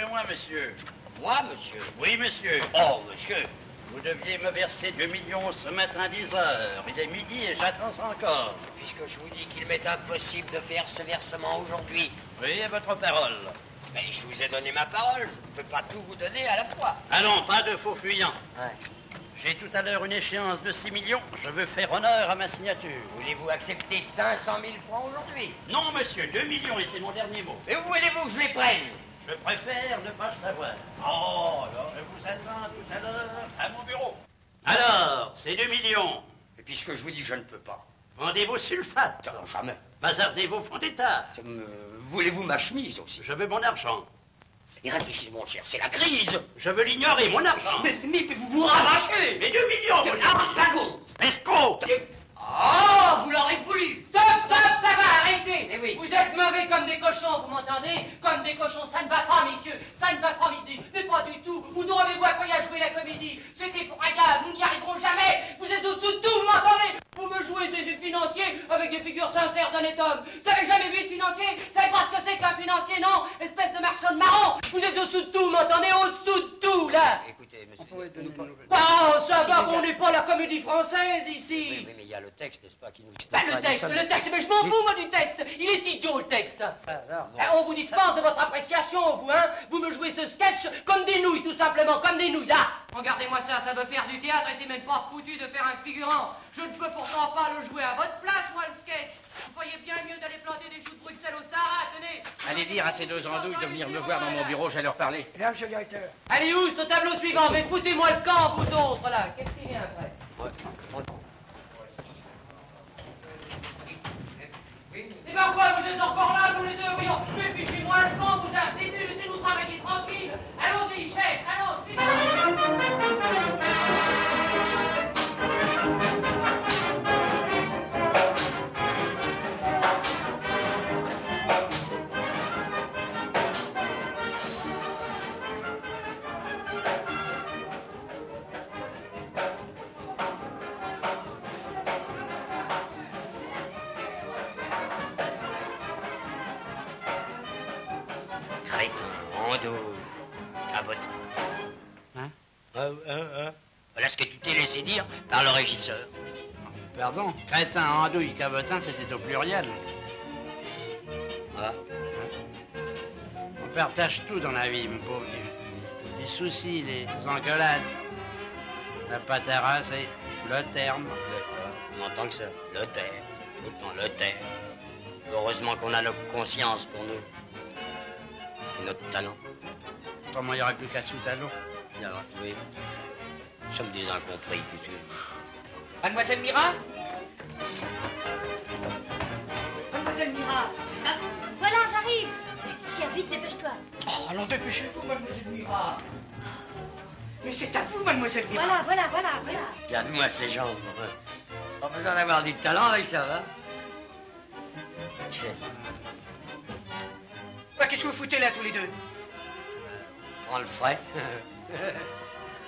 Suivez-moi, monsieur. Moi, monsieur? Oui, monsieur. Oh, monsieur. Vous deviez me verser 2 millions ce matin 10 heures. Il est midi et j'attends encore. Puisque je vous dis qu'il m'est impossible de faire ce versement aujourd'hui. Oui, à votre parole. Mais je vous ai donné ma parole. Je ne peux pas tout vous donner à la fois. Allons, pas de faux fuyants. Ouais. J'ai tout à l'heure une échéance de 6 millions. Je veux faire honneur à ma signature. Voulez-vous accepter 500 000 francs aujourd'hui? Non, monsieur, 2 millions et c'est mon dernier mot. Et où voulez-vous que je les prenne? Je préfère ne pas le savoir. Oh, alors, je vous attends tout à l'heure à mon bureau. Alors, c'est 2 millions. Et puisque je vous dis que je ne peux pas. Vendez vos sulfates. Non, jamais. Bazardez vos fonds d'État. Voulez-vous ma chemise aussi? Je veux mon argent. Et réfléchissez, mon cher, c'est la crise. Je veux l'ignorer, mon argent. Mais vous vous rabâchez. Mais 2 millions, mon argent. Dragon. Escroc. Oh, vous l'aurez voulu. Stop, ça va, arrêtez. Eh oui. Vous êtes mauvais comme des cochons, vous m'entendez? Comme des cochons, ça ne va pas, messieurs. Ça ne va pas, midi. Mais pas du tout. Où nous avez-vous appris à jouer la comédie? C'est effroyable, nous n'y arriverons jamais. Vous êtes au-dessous de tout, vous m'entendez? Vous me jouez ces jeux financiers avec des figures sincères d'honnête homme. Vous avez jamais vu le financier? Vous savez pas ce que c'est qu'un financier, non? Espèce de marchand de marron. Vous êtes au-dessous de tout, vous m'entendez? Au-dessous de tout, là. Écoutez, monsieur. Oh, ça va, on n'est pas la comédie française ici. Oui, mais il y a le texte, n'est-ce pas, qui nous... Le texte, mais je m'en fous, moi, du texte. Il est idiot, le texte. On vous dispense de votre appréciation, vous, hein. Vous me jouez ce sketch comme des nouilles, tout simplement, comme des nouilles, là. Regardez-moi ça veut faire du théâtre et c'est même pas foutu de faire un figurant. Je ne peux pourtant pas le jouer à votre place, moi, le sketch. Vous voyez bien mieux d'aller planter des choux de Bruxelles au Sahara, tenez. Allez dire à ces deux andouilles de venir me voir dans mon bureau, j'allais leur parler. Bien, monsieur le directeur. Allez, où, au tableau suivant, mais foutez-moi le camp, vous autres, là. Qu'est-ce qu'il y a après? C'est pourquoi vous êtes encore là, vous les deux, voyons. Mais fichez-moi le camp, vous insinuez, laissez-nous travailler tranquille. Allons-y, chef, allons-y. À votre... Voilà ce que tu t'es laissé dire par le régisseur. Pardon, crétin, andouille, cabotin, c'était au pluriel. Ah. On partage tout dans la vie, mon pauvre vieux. Les soucis, les engueulades, la pâte à raser, le terme. On entend que ça. Le terre. Tout le temps, le terre. Heureusement qu'on a notre conscience pour nous. Et notre talent. Comment il n'y aurait plus qu'à sous talon? Oui. Nous sommes des incompris, tu sais. Mademoiselle Mira? Mademoiselle Mira, c'est là. Voilà, j'arrive. Tiens, vite, dépêche-toi. Oh, allons, dépêchez-vous, mademoiselle Mira. Mais c'est à vous, mademoiselle Mira. Voilà. Regarde-moi ces jambes. Pas besoin d'avoir du talent avec ça, hein? Qu'est-ce que vous foutez là, tous les deux? On le ferait.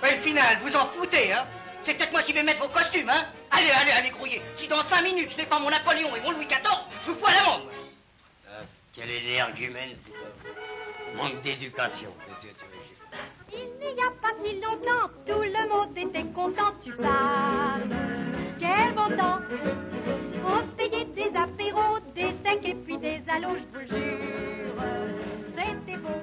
Le final, vous en foutez, hein? C'est peut-être moi qui vais mettre vos costumes, hein? Allez, grouillez. Si dans 5 minutes, je n'ai pas mon Napoléon et mon Louis XIV, je vous fous à l'amende. Quel est l'argument, c'est manque d'éducation. Il n'y a pas si longtemps, tout le monde était content, tu parles. Quel bon temps! On se payait des apéros, des 5 et puis des allos, je vous le jure. C'était beau.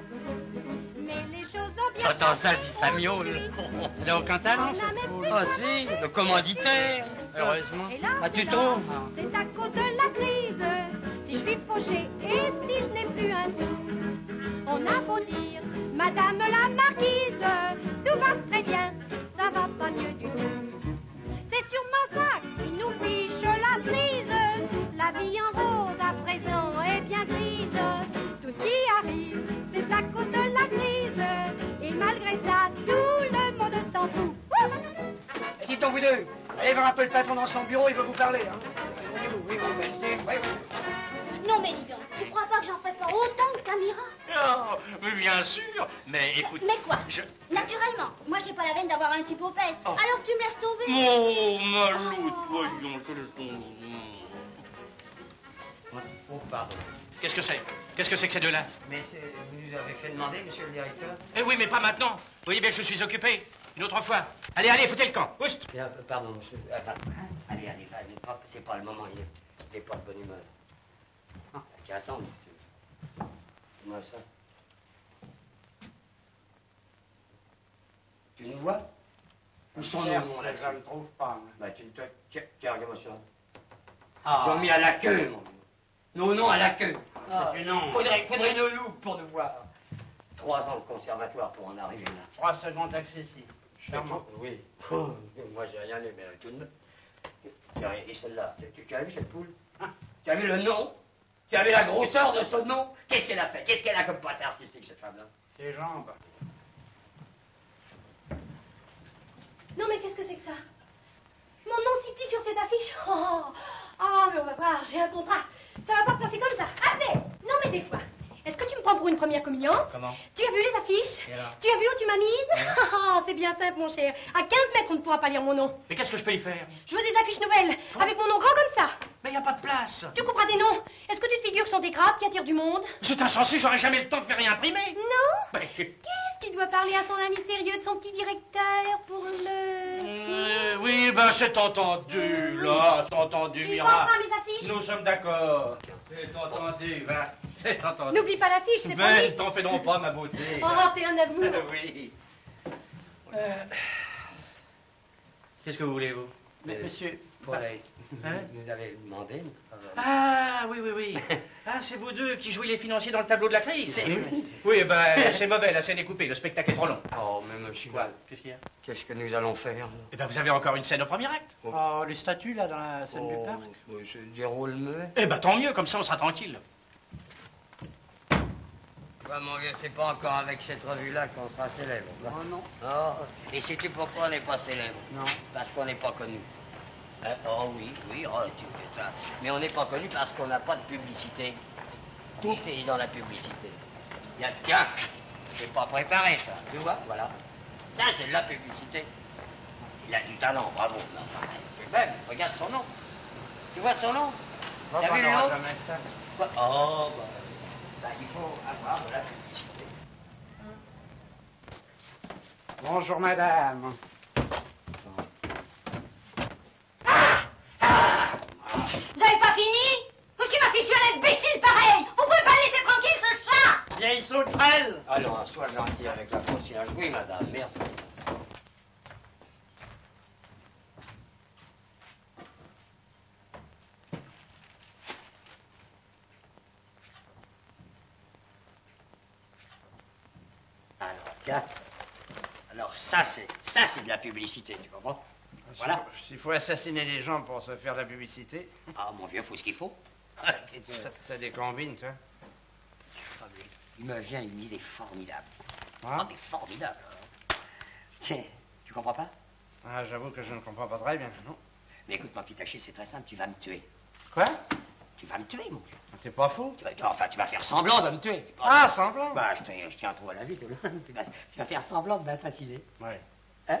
Mais les choses ont bien Attends, ça, si ça miaule. Il n'a aucun talent, ça. Ah si, le commanditaire. Heureusement. Et là, Ah, tu trouves? c'est à cause de la crise. Si je suis fauchée et si je n'ai plus un sou, on a beau dire, Madame la Marquise, tout va très bien, ça va pas mieux du tout. C'est sûrement ça qui nous fiche la cerise. La vie en rose à présent est bien grise. Tout y arrive, c'est à cause de la crise. Et malgré ça, tout le monde s'en fout. Et dites donc, vous deux, allez voir un peu le patron dans son bureau, il veut vous parler, hein. Oui, vous restez. Oui. Non mais dis donc, tu crois pas que j'en ferais pas autant que Camira? Oh, mais bien sûr. Mais écoute... Mais quoi? Naturellement, moi j'ai pas la veine d'avoir un type aux fesses. Oh. Alors tu me laisses tomber. Oh, Maloute, voyons, quel est ton... Oh, pardon. Qu'est-ce que c'est? Qu'est-ce que c'est que ces deux-là? Mais vous nous avez fait demander, monsieur le directeur? Eh oui, mais pas maintenant. Vous voyez bien que je suis occupé. Une autre fois. Allez, allez, foutez le camp. Oust! Bien, pardon, monsieur. Allez, allez, c'est pas le moment, il est pas de bonne humeur. Ah, qu'à attendre, monsieur. Moi, ça. Tu nous vois? Où sont nos noms, là? Je ne trouve pas. Bah, tiens, regarde-moi ça. Ils ont mis à la queue, mon Dieu. Nos noms à la queue. C'est du nom. Faudrait une loupe pour nous voir. 3 ans de conservatoire pour en arriver là. 3 secondes accessibles. Charmant. Oui. Oh, moi, j'ai rien aimé tout de même. Et celle-là, tu as vu cette poule? Hein? Tu as vu le nom? Tu as vu la grosseur de ce nom? Qu'est-ce qu'elle a fait? Qu'est-ce qu'elle a comme passé artistique, cette femme-là? Ses jambes. Non, mais qu'est-ce que c'est que ça? Mon nom cité sur cette affiche? Oh, mais on va voir, j'ai un contrat. Ça va pas se passer comme ça. Arrête! Non, mais des fois. Est-ce que tu me prends pour une première communiante? Comment? Tu as vu les affiches? Et alors? Tu as vu où tu m'as mise? C'est bien simple, mon cher. À 15 mètres, on ne pourra pas lire mon nom. Mais qu'est-ce que je peux y faire? Je veux des affiches nouvelles, avec mon nom grand comme ça. Mais il n'y a pas de place. Tu couperas des noms. Est-ce que tu te figures que ce sont des crabes qui attirent du monde? C'est insensé, j'aurais jamais le temps de faire réimprimer. Non? Mais... Qu'est-ce qu'il doit parler à son ami sérieux de son petit directeur pour le... oui, ben c'est entendu, là, c'est entendu, Tu Mira. comprends les affiches? Nous sommes d'accord. C'est entendu, va. C'est entendu. N'oublie pas l'affiche, c'est Ben, promis. t'en fais donc pas, ma beauté. Oh, t'es un amour. Oui. Qu'est-ce que vous voulez, vous? Mais monsieur, Paul, Hein? vous nous avez demandé une faveur. Ah, oui, oui, oui. Ah, c'est vous deux qui jouez les financiers dans le tableau de la crise. Oui. Oui, ben, c'est mauvais, la scène est coupée, le spectacle est trop long. Oh, mais monsieur, Qu'est-ce qu'il y a? qu'est-ce que nous allons faire? Eh ben, vous avez encore une scène au premier acte. oh, les statues là dans la scène du parc. Oui, c'est des rôles muets. Eh ben, tant mieux, comme ça on sera tranquille. Bah, mon vieux, c'est pas encore avec cette revue-là qu'on sera célèbre. Oh non. Oh, et sais-tu pourquoi on n'est pas célèbre? Non. Parce qu'on n'est pas connu. Hein? Oh oui, oh, tu fais ça. Mais on n'est pas connu parce qu'on n'a pas de publicité. Tout est dans la publicité. Tiens, j'ai pas préparé ça, tu vois, voilà. Ça, c'est de la publicité. Il a du talent, bravo. Mais enfin, même, regarde son nom. Tu vois son nom? T'as vu le nom? jamais ça. Quoi? Oh, bah, il faut avoir de la publicité. Bonjour madame. Vous n'avez pas fini? Qu'est-ce qui m'a fichu un imbécile pareil? Vous pouvez pas laisser tranquille ce chat? Vieille sauterelle! Alors, sois gentil avec la concierge. Oui, madame, merci. Alors, tiens. Alors, ça, c'est de la publicité, tu comprends? Voilà. S'il faut assassiner les gens pour se faire de la publicité, Ah, mon vieux, faut ce qu'il faut. ça décombine, toi. Il me vient une idée formidable. Hein? Ah, mais formidable. Tiens, tu comprends pas? Ah, j'avoue que je ne comprends pas très bien, non? Mais écoute, mon petit Taché, c'est très simple, tu vas me tuer. Quoi? Tu vas me tuer, mon vieux. T'es pas fou? Tu vas faire semblant de me tuer. Ah, semblant? Bah, je tiens à trouver la vie, tu vas faire semblant de m'assassiner. Ouais. Hein?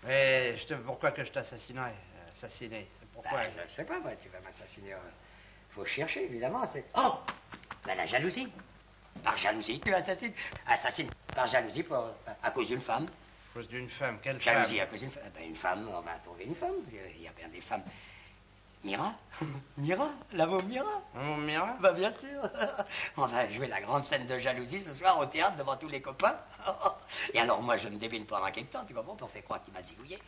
Mais pourquoi que je t'assassinerais? Assassiner, pourquoi? Bah, je sais pas, moi, tu vas m'assassiner. Faut chercher, évidemment, c'est... Oh! Bah, la jalousie. Par jalousie, tu assassines. Assassine par jalousie à cause d'une femme. À cause d'une femme, quelle Jalousie femme? à cause d'une femme. Ben, une femme, on va trouver une femme. Il y a bien des femmes. Mira? Mira? La môme Mira? Mon miracle? Bah, bien sûr. On va jouer la grande scène de jalousie ce soir au théâtre devant tous les copains. Et alors, moi, je me débine pendant quelque temps, tu comprends? On fait croire qu'il m'a zigouillé.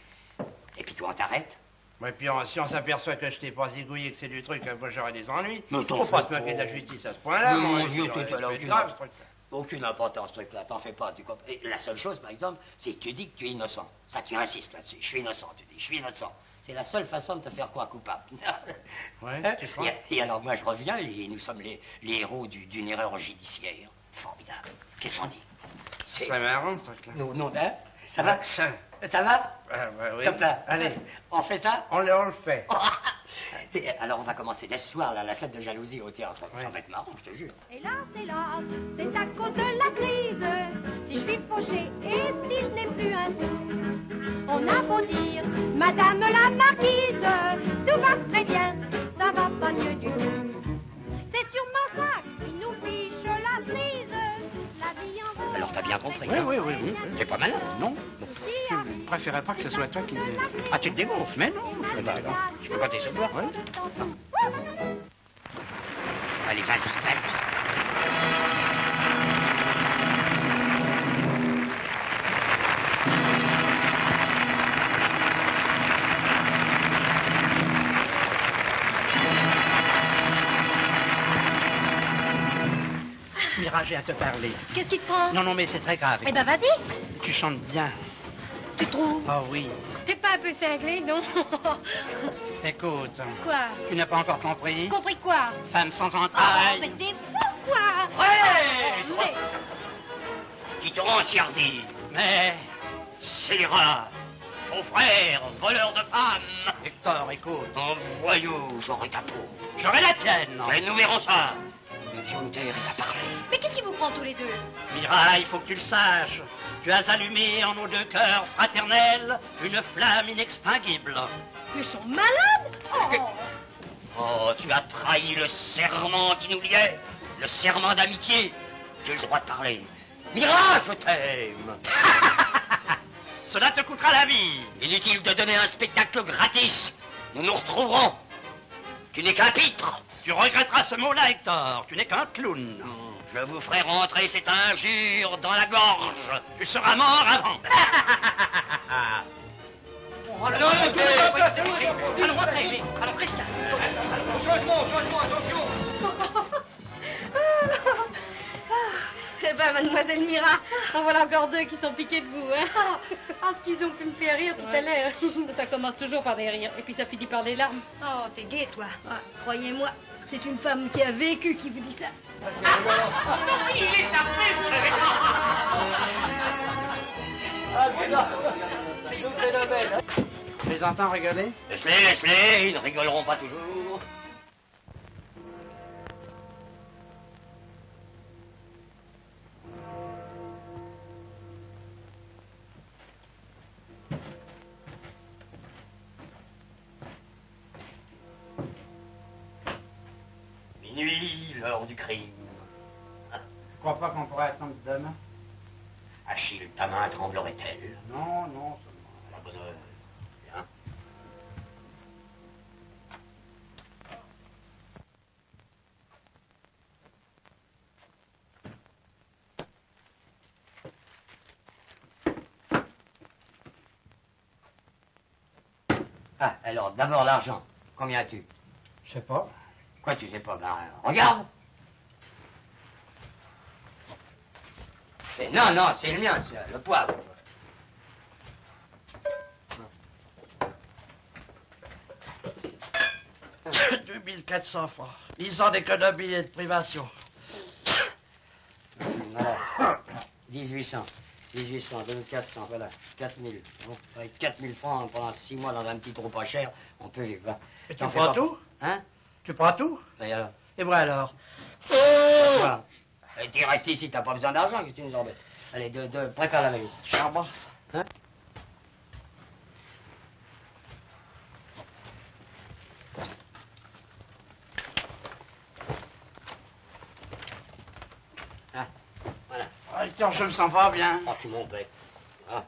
Et puis toi, on t'arrête. Ouais, puis si on s'aperçoit que je t'ai pas zigouillé, que c'est du truc, moi j'aurai des ennuis. Mais t'en Faut pas fais se moquer de pas. la justice à ce point-là. Mais moi, mon vieux, je dirais, tout à l'heure, ça peut être tu grave, vas- ce truc-là. Aucune importance, ce truc-là, t'en fais pas, tu comprends? Et la seule chose, par exemple, c'est que tu dis que tu es innocent. Ça, tu insistes là-dessus. Je suis innocent, tu dis, je suis innocent. C'est la seule façon de te faire croire coupable. Ouais, Hein? tu crois? Et alors, moi, je reviens et nous sommes les héros d'une erreur judiciaire. Formidable. Qu'est-ce qu'on dit? Ce serait marrant, ce truc-là. Non, hein? Ça va? Ça. Ça va? Ah, bah oui. Top là. Allez, On fait ça? on le fait. Et alors, on va commencer dès ce soir, là, la scène de jalousie au théâtre. Ça Ouais. va être marrant, je te jure. Hélas, hélas, c'est à cause de la crise. Si je suis fauchée et si je n'ai plus un sou, on a beau dire, Madame la Marquise, tout va très bien, ça va pas mieux du tout. Oui. C'est pas malin. Non. Je ne préférerais pas que ce soit toi qui... Ah, tu te dégonfles. Mais non. Je peux compter sur toi. Oui. Allez, vas-y. Mira, j'ai à te parler. Qu'est-ce qui te prend? Non, mais c'est très grave. Eh ben, vas-y. Tu chantes bien. Tu trouves? Oh oui. T'es pas un peu cinglé, non? Écoute, Quoi? tu n'as pas encore compris? Compris quoi? Femme sans Oh, entrailles. mais t'es fou, quoi! Ouais! Mais... Qui t'auront enciardé. Mais, Scélérat, ton frère, voleur de femmes. Hector, écoute. En voyou, j'aurai ta peau. J'aurai la tienne. Mais nous verrons ça. Nous devions nous taire et pas parler. Mais qu'est-ce qui vous prend tous les deux? Mira, il faut que tu le saches. Tu as allumé en nos deux cœurs fraternels une flamme inextinguible. Ils sont malades? Oh! Oh, tu as trahi le serment qui nous liait. Le serment d'amitié. J'ai le droit de parler. Mira, je t'aime. Cela te coûtera la vie. Inutile de donner un spectacle gratis. Nous nous retrouverons. Tu n'es qu'un pitre. Tu regretteras ce mot-là, Hector. Tu n'es qu'un clown. Je vous ferai rentrer cette injure dans la gorge. Tu seras mort avant. Alors, Christian. Changement, attention. Eh ben, mademoiselle Mira, en voilà encore deux qui sont piqués de vous, hein? Ah, ce qu'ils ont pu me faire rire tout à l'heure. Ça commence toujours par des rires, et puis ça finit par des larmes. Oh, t'es gai, toi. Ouais, croyez-moi, c'est une femme qui a vécu qui vous dit ça. Il est tapé. C'est nous phénomène. Tu les entends rigoler? Laisse-les, ils ne rigoleront pas toujours. Minuit, l'heure du crime. Tu crois pas qu'on pourrait attendre demain? Achille, ta main tremblerait-elle? Non, À la bonne heure. Bien. Ah, alors, d'abord l'argent. Combien as-tu? Je sais pas. Quoi, tu sais pas? Ben, regarde. Non, c'est le mien, c'est le poivre. 2400 francs. 10 ans d'économie et de privation. Voilà. 1800, 2400, voilà. 4000. Bon, avec 4000 francs pendant 6 mois dans un petit trou pas cher, on peut vivre. Va. Et tu prends tout? Hein? Tu prends tout? Et alors? Et moi alors? Voilà. Et tu restes ici, t'as pas besoin d'argent, qu'est-ce que tu nous embêtes? Allez, prépare la valise. Charmant. Hein? Ah, voilà. Hector, je me sens pas bien. Oh, tu m'embêtes. Ah.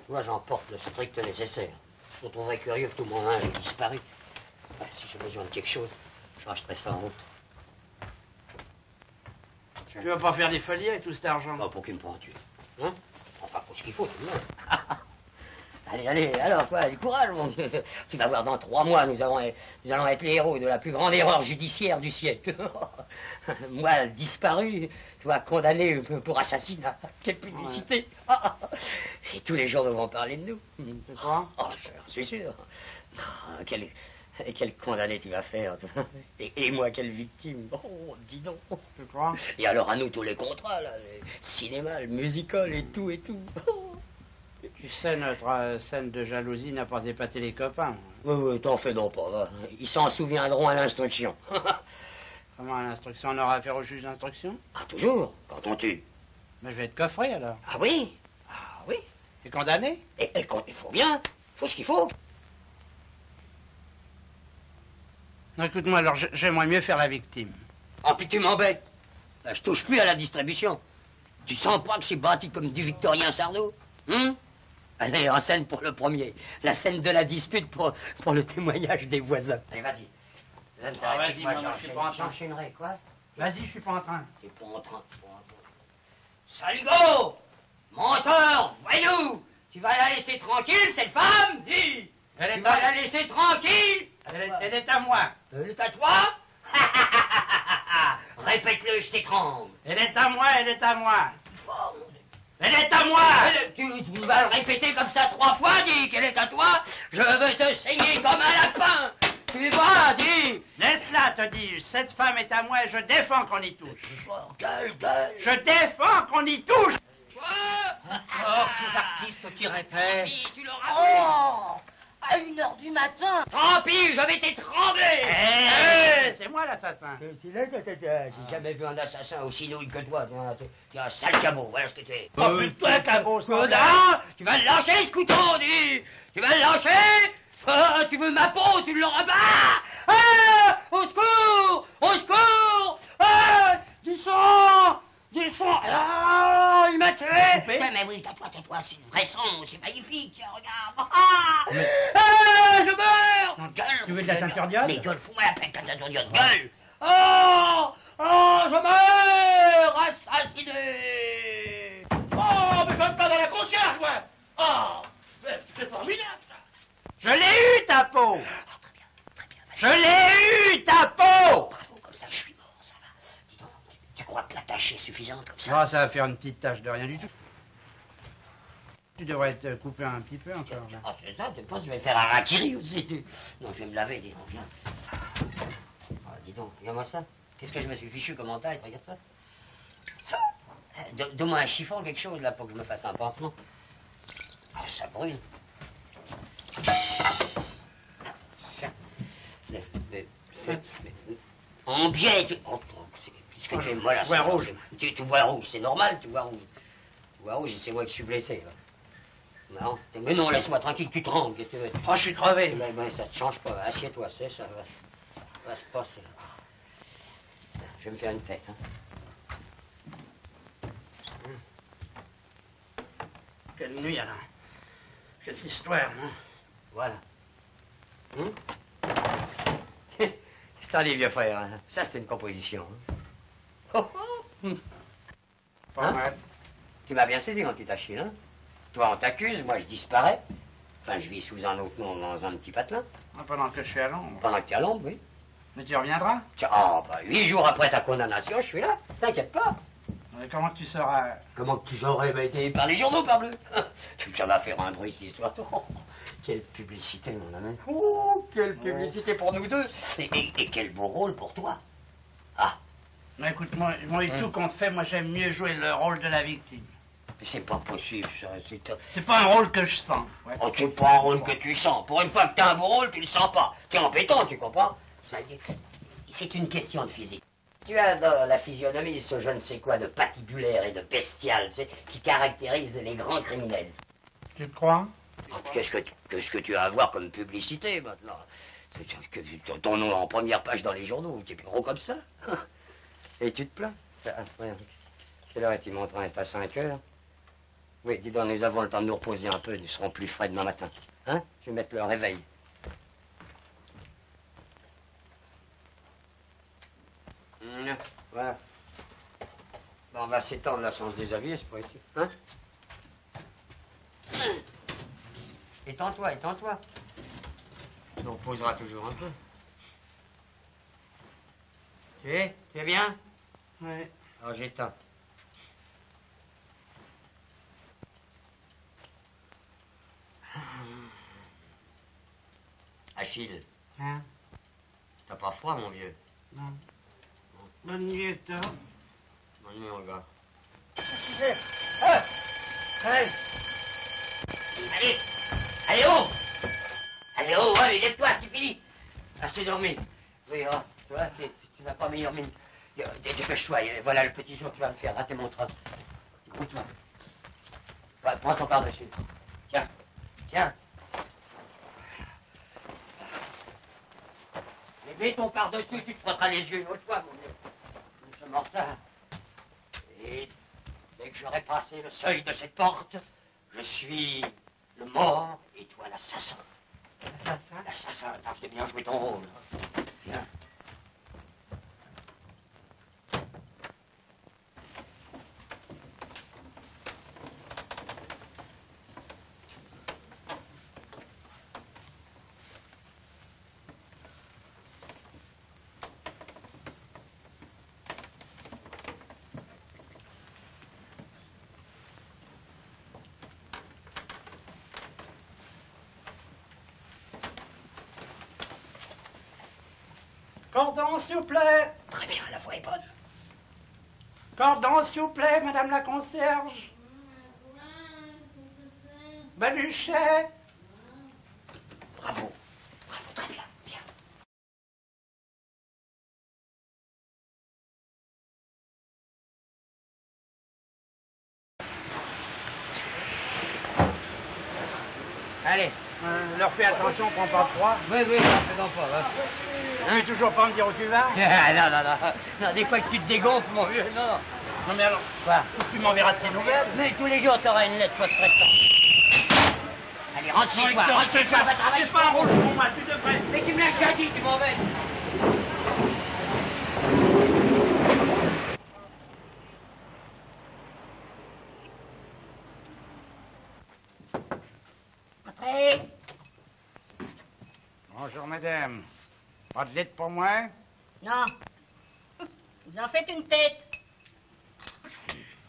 Moi, j'en porte le strict nécessaire. On trouverait curieux que tout mon linge ait disparu. Ah, si j'ai besoin de quelque chose, je rachèterai ça en route. Tu vas pas faire des folies avec tout cet argent? Oh, pour qui me prends-tu? Hein? Enfin, faut ce qu'il faut, tout de même. Allez, alors, quoi, du courage, mon Dieu. Tu vas voir, dans 3 mois, nous allons être les héros de la plus grande erreur judiciaire du siècle. Moi, disparu, toi, condamné pour assassinat. Quelle publicité. Et tous les jours, nous vont parler de nous. Tu crois? Oh, j'en suis sûr. Ah, quel condamné tu vas faire, toi. Et moi, quelle victime. Oh, dis donc. Tu crois? Et alors, à nous, tous les contrats, là, le cinéma, le musical et tout. Tu sais, notre scène de jalousie n'a pas épaté les copains. Oui, t'en fais donc pas, va. Ils s'en souviendront à l'instruction. Comment à l'instruction? On aura affaire au juge d'instruction? Ah, toujours, quand on tue. Mais je vais être coffré alors. Ah oui. Et condamné? Et quand il faut bien, faut ce qu'il faut. Non, écoute-moi, alors j'aimerais mieux faire la victime. Ah, puis tu m'embêtes. Là, je touche plus à la distribution. Tu sens pas que c'est bâti comme du Victorien Sardou? Allez, en scène pour le premier. La scène de la dispute pour le témoignage des voisins. Allez, vas-y. Vas-y, moi, je suis pas en train. J'enchaînerai, quoi? Vas-y, je suis pas en train. T'es pas en train. Saligo! Menteur! Voyou! Tu vas la laisser tranquille, cette femme? Dis! Tu vas la laisser tranquille? Elle est à moi. Elle est à toi? Répète-le, je t'étrangle. Elle est à moi, elle est à moi. Elle est à moi. Tu vas le répéter comme ça 3 fois, dis qu'elle est à toi. Je veux te saigner comme un lapin. Tu vois, dis. Laisse-la, te dis-je. Cette femme est à moi et je défends qu'on y touche. Gueule. Je défends qu'on y touche. Oh, ces artistes qui répètent. Tu l'auras vu. Oh, à 1h du matin. Tant pis, je vais t'étrangler. C'est moi l'assassin. J'ai jamais vu un assassin aussi nouille que toi. Tu es un sale cabot, voilà ce que tu es. Oh putain, cabot, Codin, tu vas le lâcher, ce couteau, dis. Tu vas le lâcher. Tu veux ma peau, tu l'auras pas. Au secours. Au secours. Du sang. Ah, il m'a tué. Mais oui, tais-toi, c'est une vraie sang, c'est magnifique, tiens, regarde. Je meurs. Non, gueule. Tu veux de la ceinture d'iode? Mais gueule, fous-moi la paix, ta ceinture d'iode, gueule. Je meurs, assassiné. Oh, mais faites pas dans la concierge, ouais. Oh, c'est formidable, ça. Je l'ai eu, ta peau. Très bien. Je l'ai eu, ta peau. Bravo, comme ça, je suis mort, ça va. Dis donc, tu crois que la tâche est suffisante comme ça? Oh, ça va faire une petite tache de rien du tout. Tu devrais te couper un petit peu encore. Là. C'est ça, tu penses que je vais faire un harakiri aussi? Non, je vais me laver, dis donc, viens. Dis donc, regarde-moi ça. Qu'est-ce que je me suis fichu comme entaille, regarde ça. Donne-moi un chiffon, quelque chose, là, pour que je me fasse un pansement. Ça brûle. En biais, qu'est-ce que tu es molle à ça? Rouge. Tu vois rouge, c'est normal, tu vois rouge. Tu vois rouge, c'est moi qui suis blessé, là. Mais non, laisse-moi tranquille, tu trembles, qu'est-ce que tu veux? Oh, je suis crevé. Mais ça te change pas, assieds-toi, c'est ça va se passer. Je vais me faire une tête, hein. Quelle nuit, alors. Quelle histoire, non? Voilà. C'est un des vieux frères, hein. Ça, c'était une composition. Hein. Pas mal. Tu m'as bien saisi, mon petit Achille, hein? Toi, on t'accuse, moi, je disparais. Enfin, je vis sous un autre nom dans un petit patelin. Pendant que je suis à l'ombre. Pendant que tu es à l'ombre, oui. Mais tu reviendras? Tiens, 8 jours après ta condamnation, je suis là. T'inquiète pas. Mais comment tu sauras? Comment que tu aurais été par les journaux, parbleu? Ça va faire un bruit, cette histoire. Oh, quelle publicité, mon ami. Oh, quelle publicité pour nous deux. Et quel beau rôle pour toi. Ah. Mais écoute, moi et tout compte fait, moi j'aime mieux jouer le rôle de la victime. Mais c'est pas possible, ça. C'est pas un rôle que je sens. Ouais. Oh, c'est pas un rôle que tu sens. Pour une fois que t'as un beau rôle, tu le sens pas. T'es embêtant, tu comprends? C'est une question de physique. Tu as dans la physionomie ce je ne sais quoi de patibulaire et de bestial, tu sais, qui caractérise les grands criminels. Tu le crois? Qu'est-ce que tu as à voir comme publicité maintenant? Ton nom en première page dans les journaux, tu es plus gros comme ça. Et tu te plains? Quelle heure est-il, mon train est à 5 heures? Oui, dis donc, nous avons le temps de nous reposer un peu, nous serons plus frais demain matin. Hein? Je vais mettre le réveil. Voilà. Bon, on va s'étendre la chance des avis, c'est pas utile. Hein? Étends-toi. On posera toujours un peu. Tu es bien? Oui. Alors j'éteins. Achille. Hein? T'as pas froid, mon vieux? Non. Bonne nuit, Hector. Bonne nuit, mon gars. Hey! Allez, allez, lève-toi, c'est fini. Assez dormi. Oui, tu vois, tu n'as pas meilleure mine. Dépêche-toi, voilà le petit jour que tu vas me faire, là, t'es mon train. Écoute-moi. Prends ton par-dessus. Tiens. Mets ton par-dessus, tu te frotteras les yeux une autre fois, mon vieux. Nous sommes en retard. Et dès que j'aurai passé le seuil de cette porte, je suis le mort et toi l'assassin. L'assassin? L'assassin, attends, j'ai bien joué ton rôle. Viens. Cordon, s'il vous plaît. Très bien, la voix est bonne. Cordon, s'il vous plaît, madame la concierge. Baluchet. Bravo. Bravo, très bien. Bien. Allez, leur fais attention, prends pas froid. Oui, oui, n'en fais pas. Ne toujours pas me dire où tu vas. Non, des fois que tu te dégonfles, mon vieux, non. Non mais alors, Quoi? tu m'enverras tes nouvelles. Mais tous les jours, t'auras une lettre post-restante. Allez, rentre chez toi, rentre chez toi, va travailler. C'est pas un rôle pour moi, tu devrais. Mais tu me l'as déjà dit, tu m'en vais. Entrez. Bonjour madame. Pas de lettre pour moi? Non. Vous en faites une tête.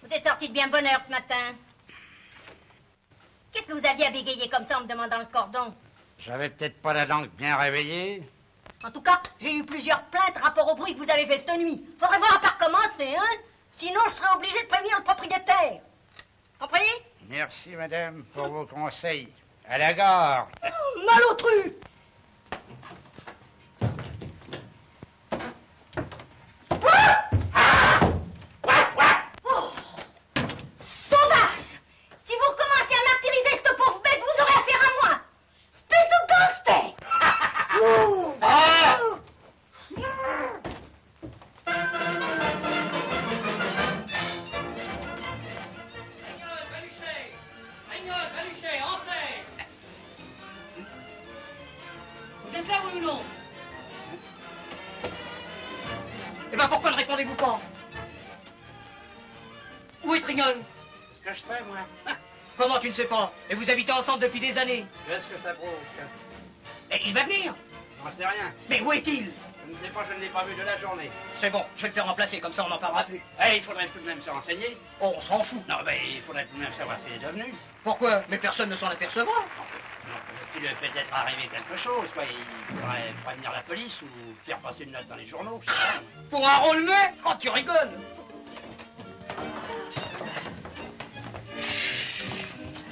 Vous êtes sorti de bien bonne heure ce matin. Qu'est-ce que vous aviez à bégayer comme ça en me demandant le cordon? J'avais peut-être pas la langue bien réveillée. En tout cas, j'ai eu plusieurs plaintes rapport au bruit que vous avez fait cette nuit. Faudrait voir à pas recommencer, hein? Sinon, je serais obligé de prévenir le propriétaire. Comprenez? Merci madame pour vos conseils. À la gare. Malotru! Oh! Sauvage! Si vous recommencez à martyriser cette pauvre bête, vous aurez affaire à moi! Espèce de gangster! Baluchet, entrez! Vous êtes là, oui ou non? Eh ben, pourquoi ne répondez-vous pas? Où est Trignol? Est-ce que je sais moi? Comment tu ne sais pas? Et vous habitez ensemble depuis des années. Qu'est-ce que ça prouve? Et il va venir. J'en sais rien. Mais où est-il? Je ne sais pas, je ne l'ai pas vu de la journée. C'est bon, je vais le faire remplacer, comme ça on n'en parlera plus. Il faudrait tout de même se renseigner. Oh, on s'en fout. Non, mais il faudrait tout de même savoir ce qu'il est devenu. Pourquoi? Mais personne ne s'en apercevra. Non, parce qu'il lui est peut-être arrivé quelque chose, quoi. Il pourrait prévenir la police ou faire passer une note dans les journaux, je sais pas. Pour un rôle muet? Oh, tu rigoles.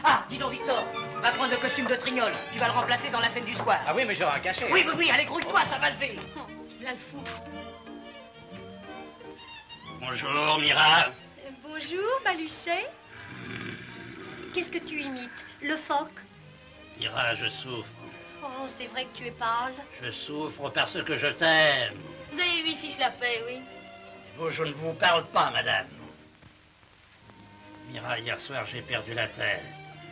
Ah, dis donc, Victor, va prendre le costume de Trignol. Tu vas le remplacer dans la scène du square. Ah oui, mais j'aurai un cachet. Oui, oui, oui, allez, grouille-toi, ça va lever. Oh, là le fou. Bonjour, Mira. Bonjour, Baluchet. Qu'est-ce que tu imites? Le phoque? Mira, je souffre. Oh, c'est vrai que tu es pâle. Je souffre parce que je t'aime. Vous allez lui fiche la paix, oui. Vous, je ne vous parle pas, madame. Mira, hier soir, j'ai perdu la tête.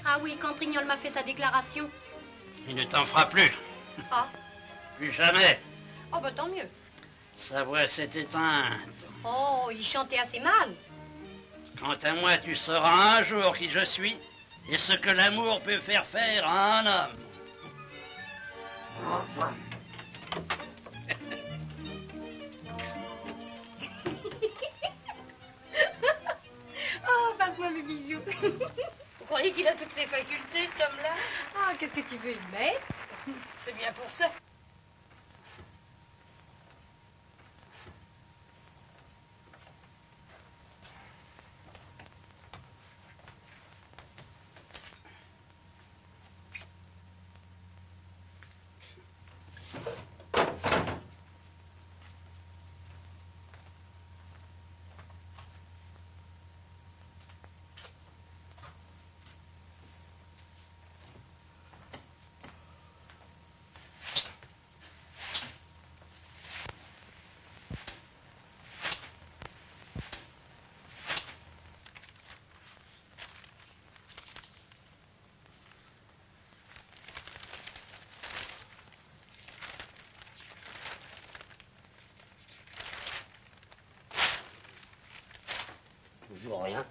Ah oui, quand Trignol m'a fait sa déclaration. Il ne t'en fera plus. Ah, Plus jamais. oh bah tant mieux. Sa voix s'est éteinte. Oh, il chantait assez mal. Quant à moi, tu sauras un jour qui je suis et ce que l'amour peut faire faire à un homme. Oh, passe-moi mes bijoux. Vous croyez qu'il a toutes ses facultés, cet homme-là? Ah, qu'est-ce que tu veux y mettre? C'est bien pour ça. toujours rien.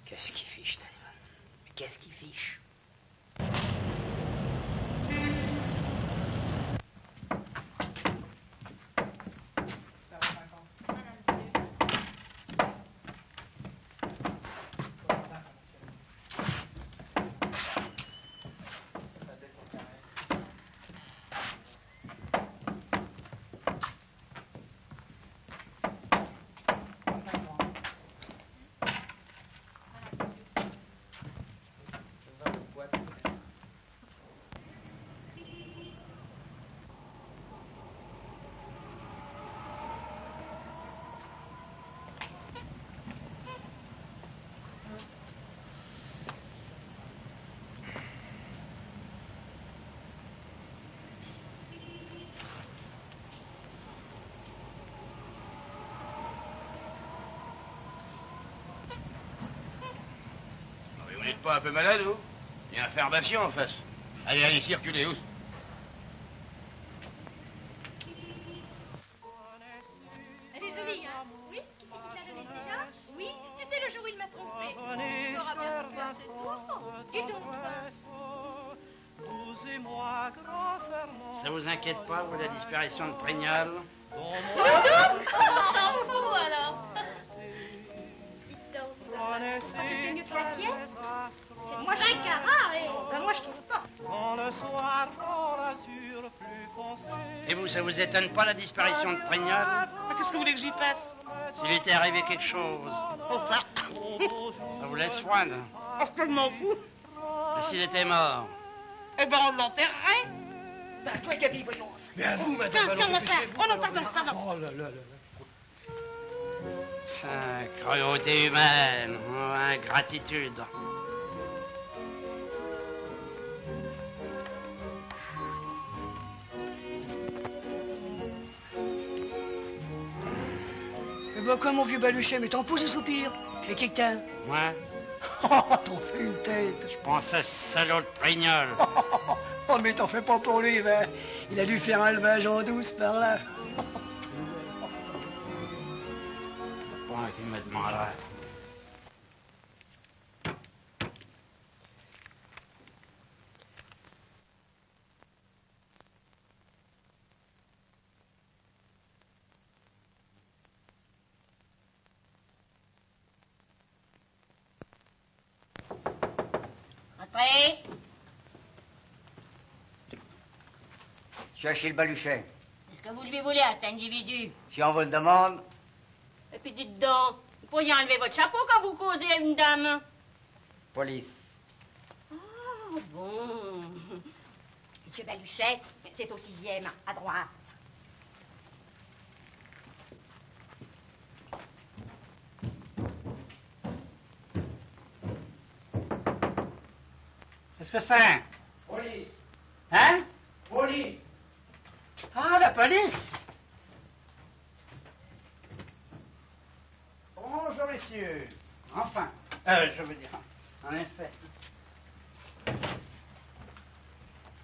Qu'est-ce qu'il fiche, Taïwan? Mais qu'est-ce qu'il fiche? Vous n'êtes pas un peu malade, vous? Il y a un pharmacien en face. Allez, allez, circulez, où? Elle est jolie, hein? Oui? Qui c'est qui te l'a donnée déjà? Oui, c'était le jour où il m'a trompé. On aura bien pu faire cette tour. Dis donc. Ça vous inquiète pas, vous, la disparition de Trignol? On s'en fout alors. Dites donc, c'est mieux que la tienne? C'est moins d'un carat, et moi je trouve pas. Et vous, ça vous étonne pas, la disparition de Trignol? Qu'est-ce que vous voulez que j'y fasse? S'il était arrivé quelque chose, Enfin. ça vous laisse froide. Je m'en fous. Et s'il était mort? Eh ben, on l'enterrerait. Bah, toi, Gabi, voyons. Bien, vous, Tiens, ça. Oh non, pardon. Oh là là là là. C'est cruauté humaine, ingratitude. Eh ben, comme mon vieux baluchet, mais t'en pousses et soupir. Et qui que t'as? Moi, Oh, t'en fais une tête. je pense à ce salaud de Trignol. Oh, mais t'en fais pas pour lui, ben. Il a dû faire un levage en douce par là. Point qu'il me demanderait. Entrez. Cherchez le baluchet. Qu'est-ce que vous lui voulez à cet individu? Si on vous le demande, Et puis dites donc, vous pourriez enlever votre chapeau quand vous causez à une dame. police. Ah bon. Monsieur Baluchet, c'est au 6e, à droite. Qu'est-ce que c'est? Police. Hein? Police. Ah, la police! Bonjour, messieurs. Enfin, je veux dire, en effet.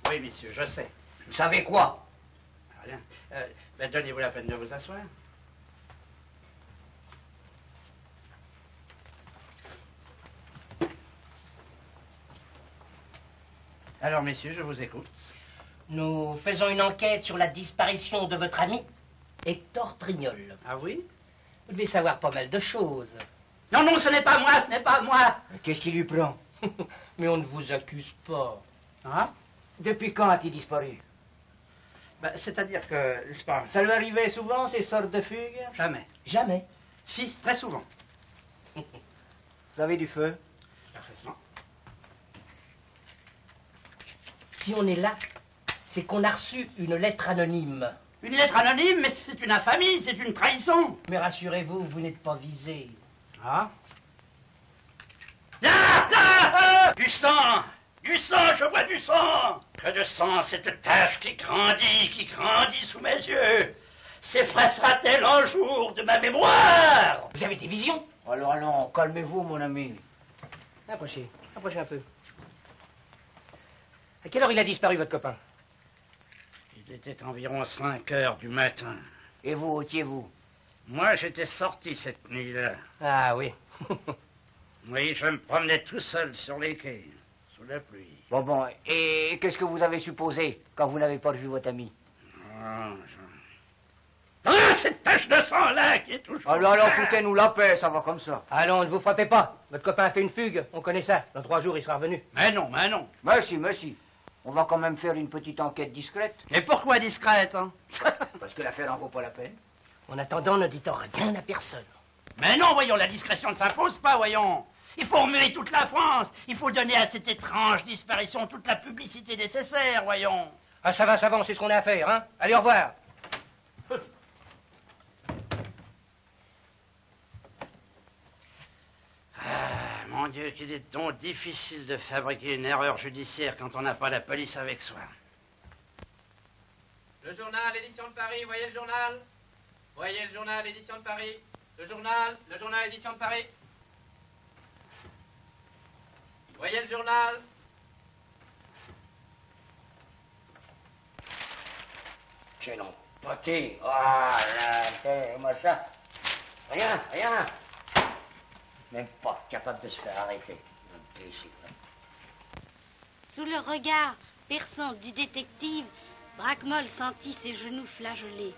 Oui, messieurs, je sais. Vous savez quoi? Rien. Ben, donnez-vous la peine de vous asseoir. Alors, messieurs, je vous écoute. Nous faisons une enquête sur la disparition de votre ami, Hector Trignol. Ah oui? Vous devez savoir pas mal de choses. Non, non, ce n'est pas moi, ce n'est pas moi. Qu'est-ce qui lui prend? Mais on ne vous accuse pas. Ah? Depuis quand a-t-il disparu? Ben, c'est-à-dire que, c'est pas... Ça lui arrivait souvent, ces sortes de fugues? Jamais. Jamais. Si, très souvent. Vous avez du feu? Parfaitement. Si on est là, c'est qu'on a reçu une lettre anonyme. Une lettre anonyme, mais c'est une infamie, c'est une trahison. Mais rassurez-vous, vous n'êtes pas visé. Ah? Là, là, du sang, je vois du sang. Que de sang, cette tache qui grandit sous mes yeux. S'effacera-t-elle un jour de ma mémoire? Vous avez des visions? Alors, allons, calmez-vous, mon ami. Approchez un peu. À quelle heure il a disparu, votre copain? Il était environ 5 heures du matin. Et vous, ôtiez-vous? Moi, j'étais sorti cette nuit-là. Ah oui. Oui, je me promenais tout seul sur les quais, sous la pluie. Bon, et qu'est-ce que vous avez supposé quand vous n'avez pas vu votre ami? Ah, cette tache de sang-là qui est toujours... Alors, foutez-nous la paix, ça va comme ça. Allons, ne vous frappez pas. Votre copain a fait une fugue, on connaît ça. Dans 3 jours, il sera revenu. Mais non, mais non. Mais si. On va quand même faire une petite enquête discrète. Et pourquoi discrète, hein? Parce que l'affaire n'en vaut pas la peine. En attendant, ne dites rien à personne. Mais non, voyons, la discrétion ne s'impose pas, voyons. Il faut remuer toute la France. Il faut donner à cette étrange disparition toute la publicité nécessaire, voyons. Ah, ça va, on sait ce qu'on a à faire, hein. Allez, au revoir. Ah, mon Dieu, qu'il est donc difficile de fabriquer une erreur judiciaire quand on n'a pas la police avec soi. Le journal, édition de Paris, voyez le journal. Voyez le journal, édition de Paris. Le journal, édition de Paris. Voyez le journal. Quel empoté. Ah, là, moi ça. Rien. Même pas capable de se faire arrêter. Sous le regard perçant du détective, Braquemol sentit ses genoux flageolés.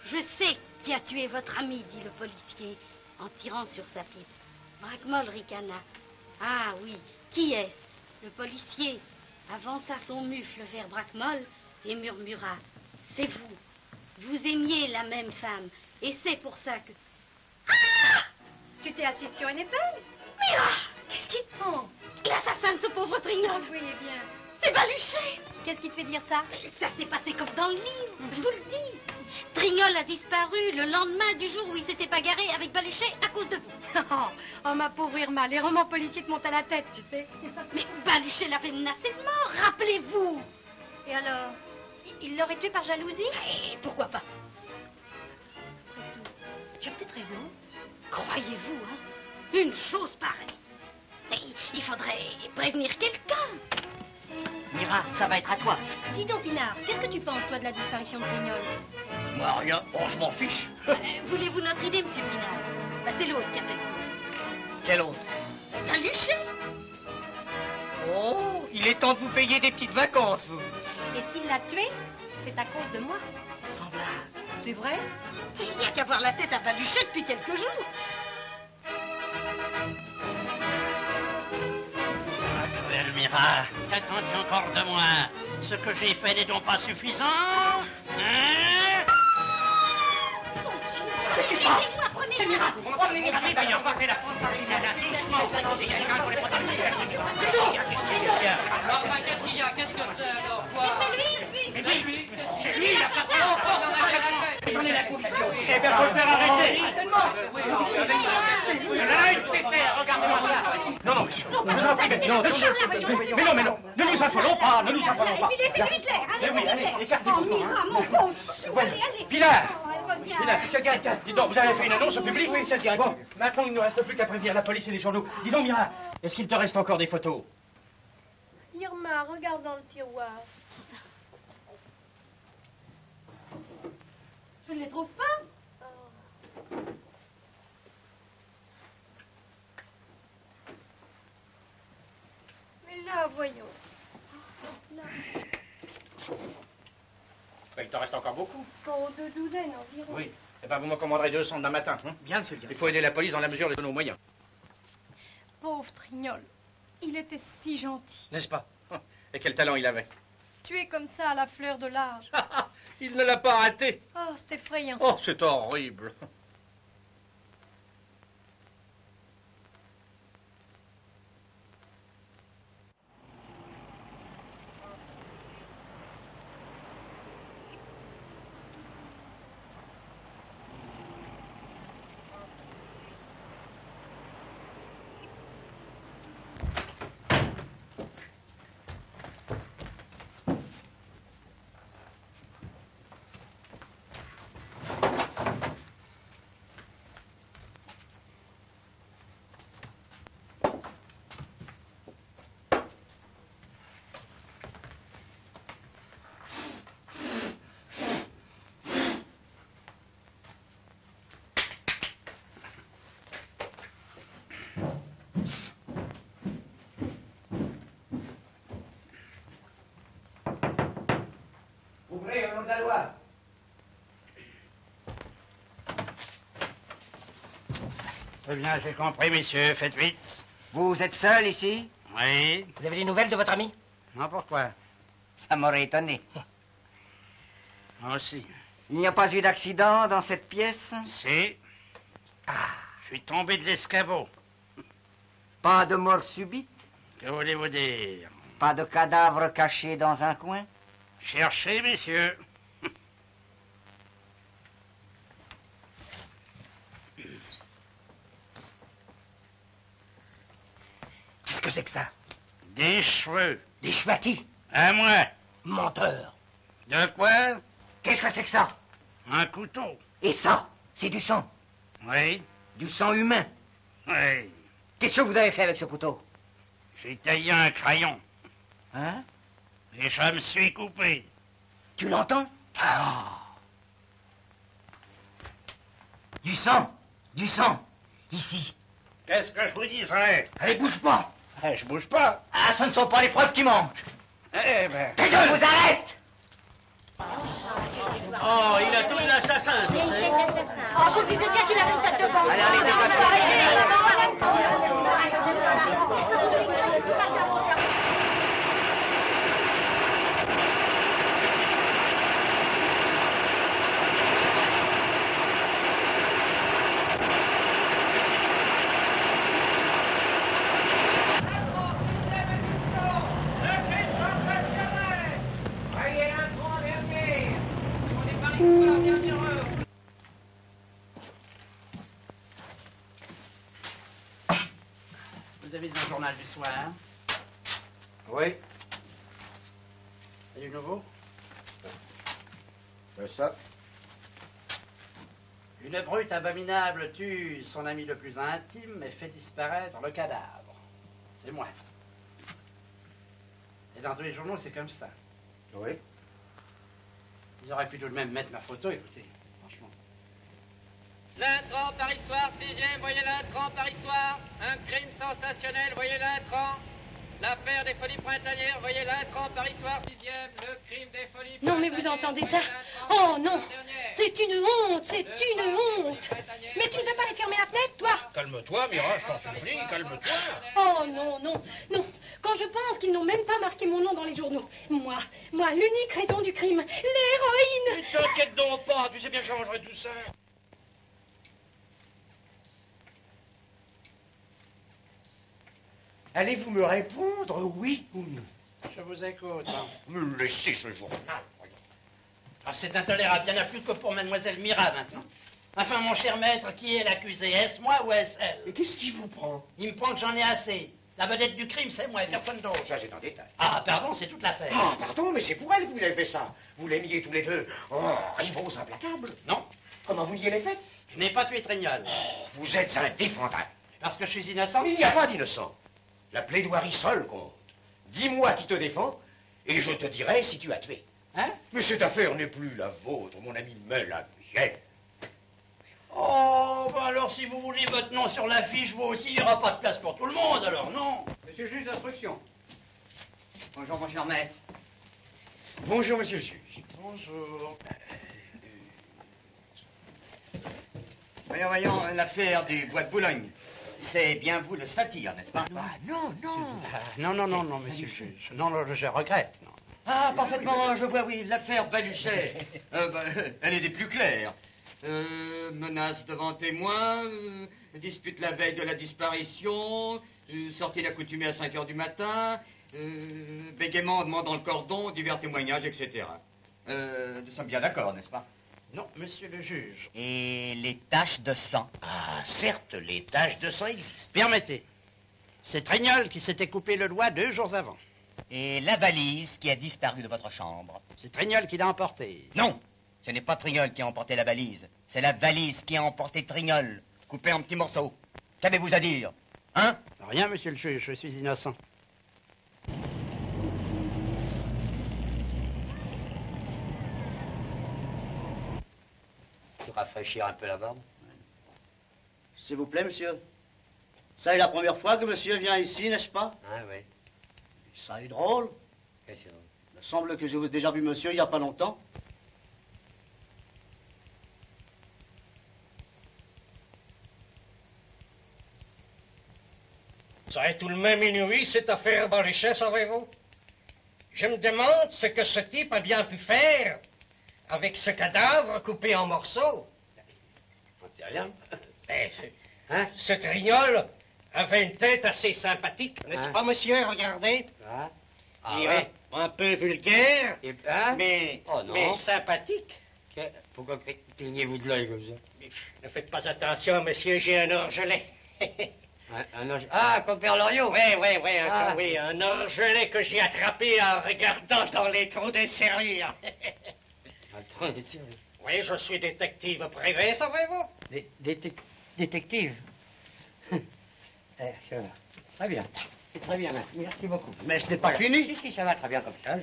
« Je sais qui a tué votre ami, dit le policier, en tirant sur sa pipe. Braquemol ricana. « Ah oui, qui est-ce » Le policier avança son mufle vers Braquemol et murmura. « C'est vous. Vous aimiez la même femme, et c'est pour ça que... » Ah! Tu t'es assise sur une épelle? Mira! Qu'est-ce qui te prend? L'assassin de ce pauvre Trignol. Oui, eh bien. C'est Baluchet. Qu'est-ce qui te fait dire ça? Ça s'est passé comme dans le livre, je vous le dis. Trignol a disparu le lendemain du jour où il s'était bagarré avec Baluchet à cause de vous. Oh, ma pauvre Irma, les romans policiers te montent à la tête, tu sais. Mais Baluchet l'avait menacé de mort, rappelez-vous. Et alors? Il l'aurait tué par jalousie? Et pourquoi pas? Tu as peut-être raison. Croyez-vous, hein? Une chose pareille. Il faudrait prévenir quelqu'un. Mira, ça va être à toi. Dis donc, Pinard, qu'est-ce que tu penses, toi, de la disparition de Trignol? Moi, rien. Oh, je m'en fiche. Voulez-vous notre idée, monsieur Pinard? C'est l'autre qui a fait. Quel autre? Baluchet. Oh, il est temps de vous payer des petites vacances, vous. Et s'il l'a tué, c'est à cause de moi. Sans blague. C'est vrai? Il n'y a qu'à voir la tête à Baluchet depuis quelques jours. Belle Mira, qu'attends-tu encore de moi? Ce que j'ai fait n'est donc pas suffisant? Hein? Qu'est-ce qui se passe? C'est Mira. Prenez Mira. On va faire la prendre par les nanas. Doucement. Il y a quelqu'un pour les protéger. Qu'est-ce qu'il y a? Qu'est-ce que c'est alors? Quoi? C'est lui. C'est lui, il a pas de... J'en ai la confusion. Eh bien, faut le faire arrêter. Il y en a une pépère, regardez-moi ça. Non, je vous en prie, mais non, ne nous affolons pas, Et puis laissez-lui clair, allez, oui, allez, écartez-vous. Oh, Mira, mon pauvre chou, allez. Pilar, Elle revient. monsieur le directeur, dis donc, vous avez fait une annonce au public? Oui, monsieur le directeur. Bon, maintenant, il ne nous reste plus qu'à prévenir la police et les journaux. Dis donc, Mira, est-ce qu'il te reste encore des photos? Irma, regarde dans le tiroir. Je ne les trouve pas. Mais là, voyons. Là. Ben, il t'en reste encore beaucoup. Oh, 2 douzaines environ. Oui. Eh bien, vous m'en commanderez 200 demain matin. Hein? Bien, monsieur le directeur. Il faut aider la police dans la mesure de nos moyens. Pauvre Trignol. Il était si gentil. N'est-ce pas? Et quel talent il avait. Tué comme ça à la fleur de l'âge. Il ne l'a pas raté. Oh, c'est effrayant. Oh, c'est horrible. Très bien, j'ai compris, messieurs. Faites vite. Vous êtes seul ici? Oui. Vous avez des nouvelles de votre ami? Non, pourquoi? Ça m'aurait étonné. Moi aussi. Il n'y a pas eu d'accident dans cette pièce? Si. Ah, je suis tombé de l'escabeau. Pas de mort subite? Que voulez-vous dire? Pas de cadavre caché dans un coin? Cherchez, messieurs. Qu'est-ce que c'est que ça? Des cheveux. Des cheveux à qui? À moi. Menteur. De quoi? Qu'est-ce que c'est que ça? Un couteau. Et ça? C'est du sang. Oui. Du sang humain. Oui. Qu'est-ce que vous avez fait avec ce couteau? J'ai taillé un crayon. Hein? Et je me suis coupé. Tu l'entends? Ah. Du sang. Du sang. Ici. Qu'est-ce que je vous dirais? Allez, bouge pas. Je bouge pas. Ah, ce ne sont pas les preuves qui manquent. Eh ben... Que Dieu vous arrête! Oh, il a tout l'assassin, tu sais. Oh, je disais bien qu'il avait une tête de ventre. Vous avez un journal du soir? Oui. C'est du nouveau? C'est ça. Une brute abominable tue son ami le plus intime et fait disparaître le cadavre. C'est moi. Et dans tous les journaux, c'est comme ça. Oui. Ils auraient pu tout de même mettre ma photo, écoutez, franchement. L'intrant Paris Soir, 6e, voyez l'intrant Paris Soir. Un crime sensationnel, voyez l'intrant. L'affaire des folies printanières, voyez l'intrant Paris Soir, 6e. Le crime des folies Non, mais vous entendez ça? Oh non! C'est une honte! C'est une honte! Mais tu ne veux pas les fermer la fenêtre, toi? Calme-toi, Mira, je t'en supplie, calme-toi. Oh non, non, non! Quand je pense qu'ils n'ont même pas marqué mon nom dans les journaux. Moi, l'unique raison du crime, l'héroïne! Ne t'inquiète donc pas, tu sais bien que j'arrangerai tout ça. Allez-vous me répondre, oui ou non? Je vous écoute. Me laissez ce journal. Ah, c'est intolérable, il n'y en a plus que pour mademoiselle Mira maintenant. Enfin, mon cher maître, qui est l'accusé? Est-ce moi ou est-ce elle? Et qu'est-ce qui vous prend? Il me prend que j'en ai assez. La vedette du crime, c'est moi et personne d'autre. Ça, c'est un détail. Ah, pardon, c'est toute l'affaire. Ah, pardon, mais c'est pour elle que vous l'avez fait ça. Vous l'aimiez tous les deux. Oh, rivaux implacables. Non, Comment vous niez les faits? je n'ai pas tué Trignol. Vous êtes indéfendable. Parce que je suis innocent? Il n'y a pas d'innocent. La plaidoirie seule compte. Dis-moi qui te défend, et je te dirai si tu as tué. Hein? Mais cette affaire n'est plus la vôtre, mon ami me la vienne. Oh, ben alors si vous voulez votre nom sur l'affiche, vous aussi, il n'y aura pas de place pour tout le monde, alors non? Monsieur le juge d'instruction. Bonjour, mon cher maître. Bonjour, monsieur le juge. Bonjour. Voyons, l'affaire du bois de Boulogne. C'est bien vous le satire, n'est-ce pas? Ah, non, non. Non, monsieur le juge. Non, je regrette, non. Ah, parfaitement, je vois, oui, l'affaire Baluchet. Elle est des plus claires. Menace devant témoin, dispute la veille de la disparition, sortie d'accoutumée à 5 heures du matin, bégaiement demandant le cordon, divers témoignages, etc. Nous sommes bien d'accord, n'est-ce pas? Non, monsieur le juge. Et les taches de sang? Ah, certes, les taches de sang existent. Permettez. C'est Trignol qui s'était coupé le doigt 2 jours avant. Et la valise qui a disparu de votre chambre? C'est Trignol qui l'a emporté. Non, ce n'est pas Trignol qui a emporté la valise. C'est la valise qui a emporté Trignol, coupée en petits morceaux. Qu'avez-vous à dire? Hein? Rien, monsieur le juge, je suis innocent. Tu rafraîchir un peu la barbe? S'il vous plaît, monsieur. Ça est la première fois que monsieur vient ici, n'est-ce pas? Ah oui. Ça est drôle. Qu'est-ce que c'est? Il me semble que j'ai déjà vu monsieur il n'y a pas longtemps. Ça est tout de même inouï, cette affaire Baluchet, savez-vous? Je me demande ce que ce type a bien pu faire avec ce cadavre coupé en morceaux. On ne sait rien. Hein? Ce trignol avait une tête assez sympathique, n'est-ce pas, monsieur? Regardez. Ah, Il ouais. est un peu vulgaire, mais sympathique. Pourquoi clignez-vous de l'œil comme ça? Ne faites pas attention, monsieur, j'ai un orgelet. Ah, comme Père Loriot? Oui, un orgelet que j'ai attrapé en regardant dans les trous des serrures. Oui, je suis détective privé, savez-vous? Détective? Très bien. Très bien, merci beaucoup. Mais je n'ai pas fini. Si, ça va très bien comme ça.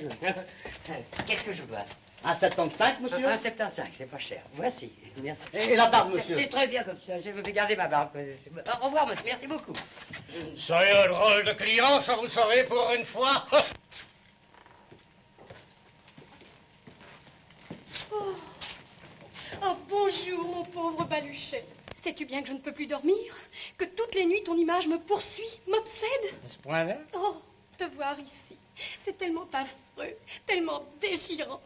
Qu'est-ce que je dois? 1,75, monsieur? 1,75, c'est pas cher. Voici, merci. Et la barbe, monsieur? C'est très bien comme ça, je vais garder ma barbe. Au revoir, monsieur, merci beaucoup. Soyez un drôle de client, ça vous savez, pour une fois. Oh, bonjour, mon pauvre Baluchet. Sais-tu bien que je ne peux plus dormir? Que toutes les nuits, ton image me poursuit, m'obsède? À ce point-là? Oh, te voir ici, c'est tellement affreux, tellement déchirant.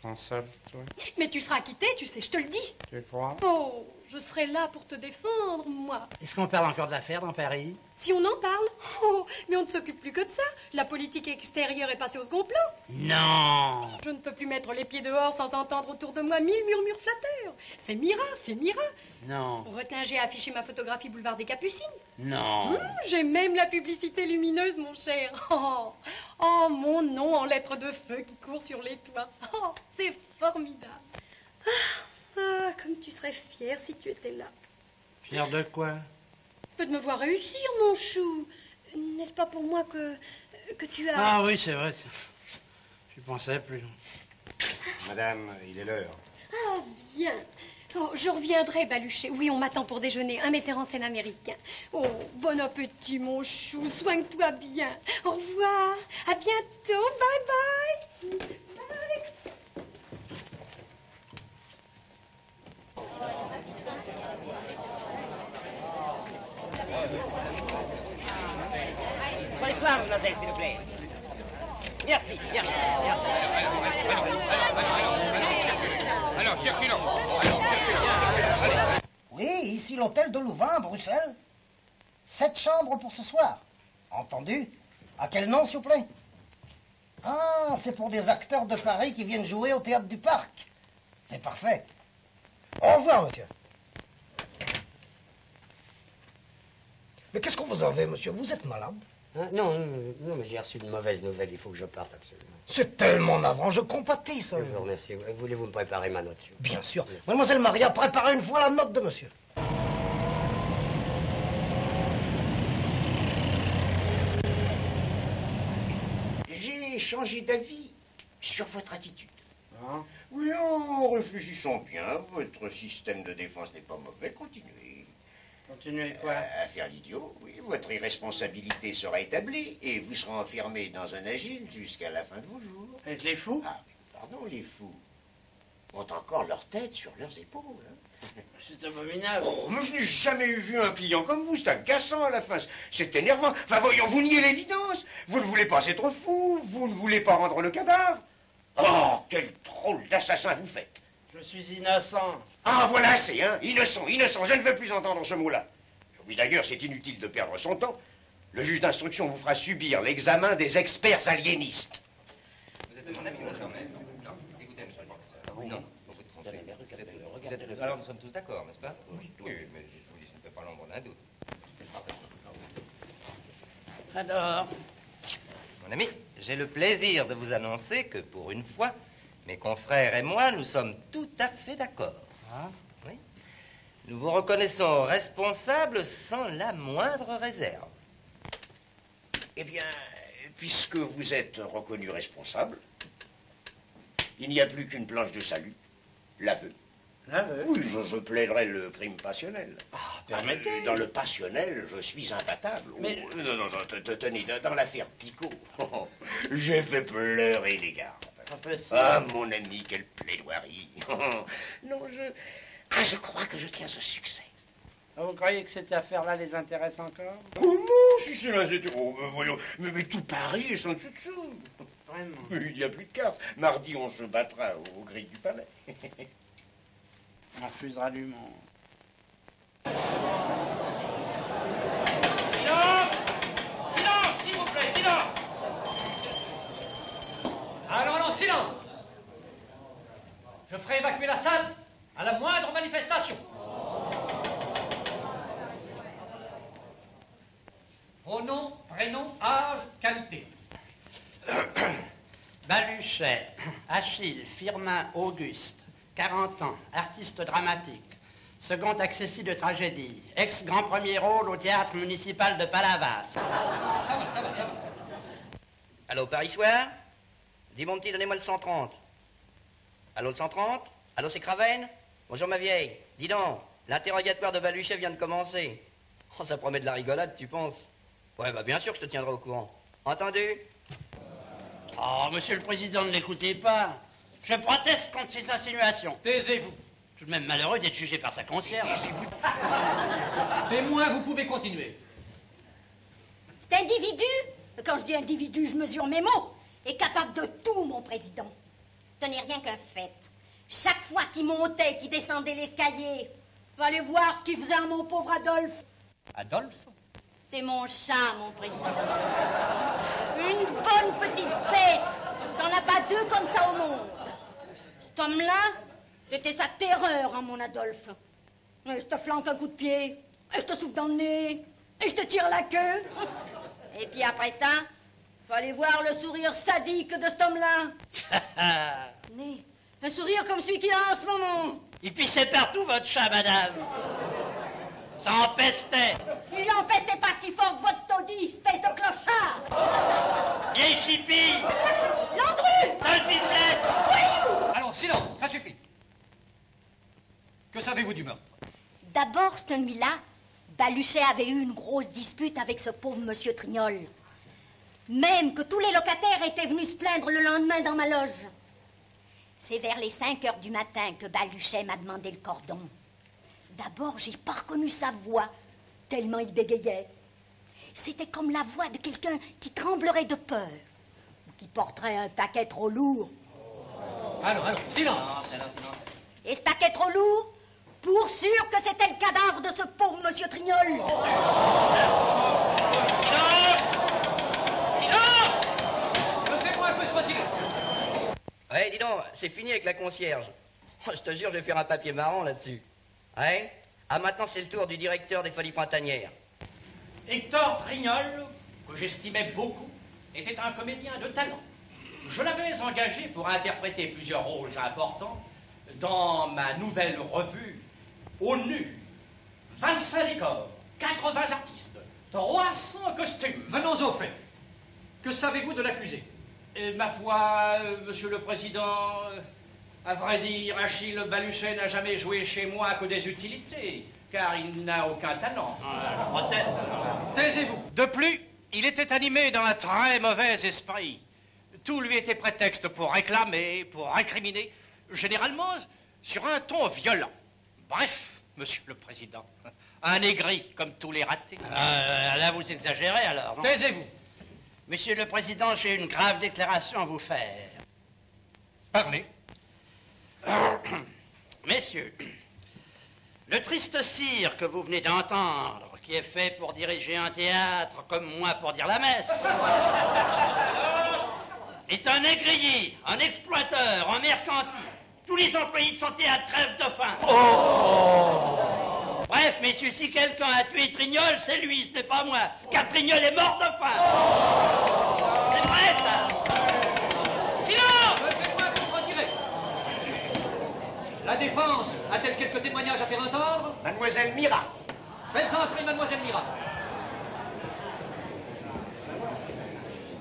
Console-toi. Mais tu seras quitté, tu sais, je te le dis. Tu crois? Oh, je serai là pour te défendre, moi. Est-ce qu'on parle encore d'affaires dans Paris? Si on en parle? Oh, mais on ne s'occupe plus que de ça. La politique extérieure est passée au second plan. Non! Je ne peux plus mettre les pieds dehors sans entendre autour de moi 1000 murmures flatteurs. C'est Mira, c'est Mira. Non. Retin, j'ai affiché ma photographie boulevard des Capucines. Non. J'ai même la publicité lumineuse, mon cher. Oh, mon nom en lettres de feu qui court sur les toits. Oh, c'est formidable. Comme tu serais fier si tu étais là. Fier de quoi? Peu de me voir réussir, mon chou. N'est-ce pas pour moi que tu as... Ah oui, c'est vrai. Je pensais plus. Madame, il est l'heure. Ah, bien. Oh, je reviendrai, Baluchet. Oui, on m'attend pour déjeuner. Un metteur en scène américain. Oh, bon appétit, mon chou. Soigne-toi bien. Au revoir. À bientôt. Bye bye. Bye. Bonsoir, mademoiselle, s'il vous plaît. Merci. Alors, circulons. Oui, ici l'hôtel de Louvain, Bruxelles. 7 chambres pour ce soir. Entendu? À quel nom, s'il vous plaît? Ah, c'est pour des acteurs de Paris qui viennent jouer au théâtre du Parc. C'est parfait. Au revoir, monsieur. Mais qu'est-ce qu'on vous en veut, monsieur? Vous êtes malade? Non, mais j'ai reçu de mauvaises nouvelles, il faut que je parte absolument. C'est tellement navrant, je compatis, ça. Je vous remercie. Voulez-vous me préparer ma note? Bien sûr. Mademoiselle Maria, préparez une fois la note de monsieur. J'ai changé d'avis sur votre attitude. Hein? Oui, en réfléchissant bien, votre système de défense n'est pas mauvais. Continuez. Continuez quoi? À faire l'idiot, oui. Votre irresponsabilité sera établie et vous serez enfermé dans un asile jusqu'à la fin de vos jours. Êtes les fous? Ah, pardon, les fous ont encore leur tête sur leurs épaules. Hein. C'est abominable. Oh, mais je n'ai jamais vu un client comme vous. C'est agaçant à la fin. C'est énervant. Enfin, voyons, vous niez l'évidence. Vous ne voulez pas être fou. Vous ne voulez pas rendre le cadavre. Oh, quel drôle d'assassin vous faites. Je suis innocent. Ah, voilà, c'est, hein. Innocent. Je ne veux plus entendre ce mot-là. Oui, d'ailleurs, c'est inutile de perdre son temps. Le juge d'instruction vous fera subir l'examen des experts aliénistes. Vous êtes mon ami, quand même. Non, écoutez, monsieur le professeur. Non, vous vous trompez. Alors, nous sommes tous d'accord, n'est-ce pas? Oui, mais je vous dis, ça ne fait pas l'ombre d'un doute. Alors? Mon ami, j'ai le plaisir de vous annoncer que, pour une fois, mes confrères et moi, nous sommes tout à fait d'accord. Ah? Oui. Nous vous reconnaissons responsable sans la moindre réserve. Eh bien, puisque vous êtes reconnu responsable, il n'y a plus qu'une planche de salut, l'aveu. L'aveu? Oui, je plaiderai le crime passionnel. Ah, permettez. Dans le passionnel, je suis imbattable. Mais... Oh, non, tenez, dans l'affaire Picot, j'ai fait pleurer les gardes. Professeur. Ah, mon ami, quelle plaidoirie. Non, je crois que je tiens ce succès. Vous croyez que cette affaire-là les intéresse encore? Comment? Si cela c'était... Oh, ben voyons, mais tout Paris est sans dessus-dessous. Vraiment? Il n'y a plus de cartes. Mardi, on se battra aux grilles du palais. On refusera du monde. Silence! Silence, s'il vous plaît, silence! Alors, silence! Je ferai évacuer la salle à la moindre manifestation. Vos noms, prénoms, âge, qualité. Baluchet, Achille, Firmin, Auguste, 40 ans, artiste dramatique, second accessit de tragédie, ex-grand premier rôle au théâtre municipal de Palavas. Ça va. Allô, Paris Soir? Dis mon petit, donnez-moi le 130. Allô, le 130? Allô, c'est Cravenne? Bonjour, ma vieille. Dis donc, l'interrogatoire de Baluchet vient de commencer. Oh, ça promet de la rigolade, tu penses? Ouais, bah bien sûr que je te tiendrai au courant. Entendu? Oh, monsieur le président, ne l'écoutez pas. Je proteste contre ces insinuations. Taisez-vous. Tout de même malheureux d'être jugé par sa concierge. Témoin, vous pouvez continuer. Cet individu, quand je dis individu, je mesure mes mots, est capable de tout, mon président. Ce n'est rien qu'un fait. Chaque fois qu'il montait, qu'il descendait l'escalier, fallait voir ce qu'il faisait à mon pauvre Adolphe. Adolphe? C'est mon chat, mon président. Une bonne petite bête. T'en as pas deux comme ça au monde. Cet homme-là, c'était sa terreur, hein, mon Adolphe. Et je te flanque un coup de pied, et je te souffle dans le nez, et je te tire la queue. Et puis après ça, fallait voir le sourire sadique de cet homme-là. Mais un sourire comme celui qu'il a en ce moment. Il pissait partout, votre chat, madame. Ça empestait. Il l'empestait pas si fort que votre taudis, espèce de clochard. Vieille chipie. Landru. Sale pipelette. Voyou. Alors, silence, ça suffit. Que savez-vous du meurtre? D'abord, cette nuit-là, Baluchet avait eu une grosse dispute avec ce pauvre monsieur Trignol. Même que tous les locataires étaient venus se plaindre le lendemain dans ma loge. C'est vers les 5 heures du matin que Baluchet m'a demandé le cordon. D'abord, j'ai pas reconnu sa voix, tellement il bégayait. C'était comme la voix de quelqu'un qui tremblerait de peur, ou qui porterait un paquet trop lourd. Alors, silence. Et ce paquet trop lourd, pour sûr que c'était le cadavre de ce pauvre monsieur Trignol. Le témoin peut se retirer. Ouais, dis donc, c'est fini avec la concierge. Oh, je te jure, je vais faire un papier marrant là-dessus. Ouais? Ah, maintenant, c'est le tour du directeur des Folies Printanières. Hector Trignol, que j'estimais beaucoup, était un comédien de talent. Je l'avais engagé pour interpréter plusieurs rôles importants dans ma nouvelle revue Au Nu. 25 décors, 80 artistes, 300 costumes. Venons au fait. Que savez-vous de l'accusé? Ma foi, monsieur le président, à vrai dire, Achille Baluchet n'a jamais joué chez moi que des utilités, car il n'a aucun talent. Je proteste. Taisez-vous. De plus, il était animé d'un très mauvais esprit. Tout lui était prétexte pour réclamer, pour incriminer, généralement sur un ton violent. Bref, monsieur le président, un aigri comme tous les ratés. Là, vous exagérez alors. Non? Taisez-vous. Monsieur le président, j'ai une grave déclaration à vous faire. Parlez. Messieurs, le triste cire que vous venez d'entendre, qui est fait pour diriger un théâtre comme moi pour dire la messe, est un négrier, un exploiteur, un mercantil. Tous les employés de son théâtre crèvent de faim. Bref, messieurs, si quelqu'un a tué Trignol, c'est lui, ce n'est pas moi, car Trignol est mort de faim. C'est vrai, ça. Silence! La défense a-t-elle quelques témoignages à faire entendre? Mademoiselle Mira. Faites entrer Mademoiselle Mira.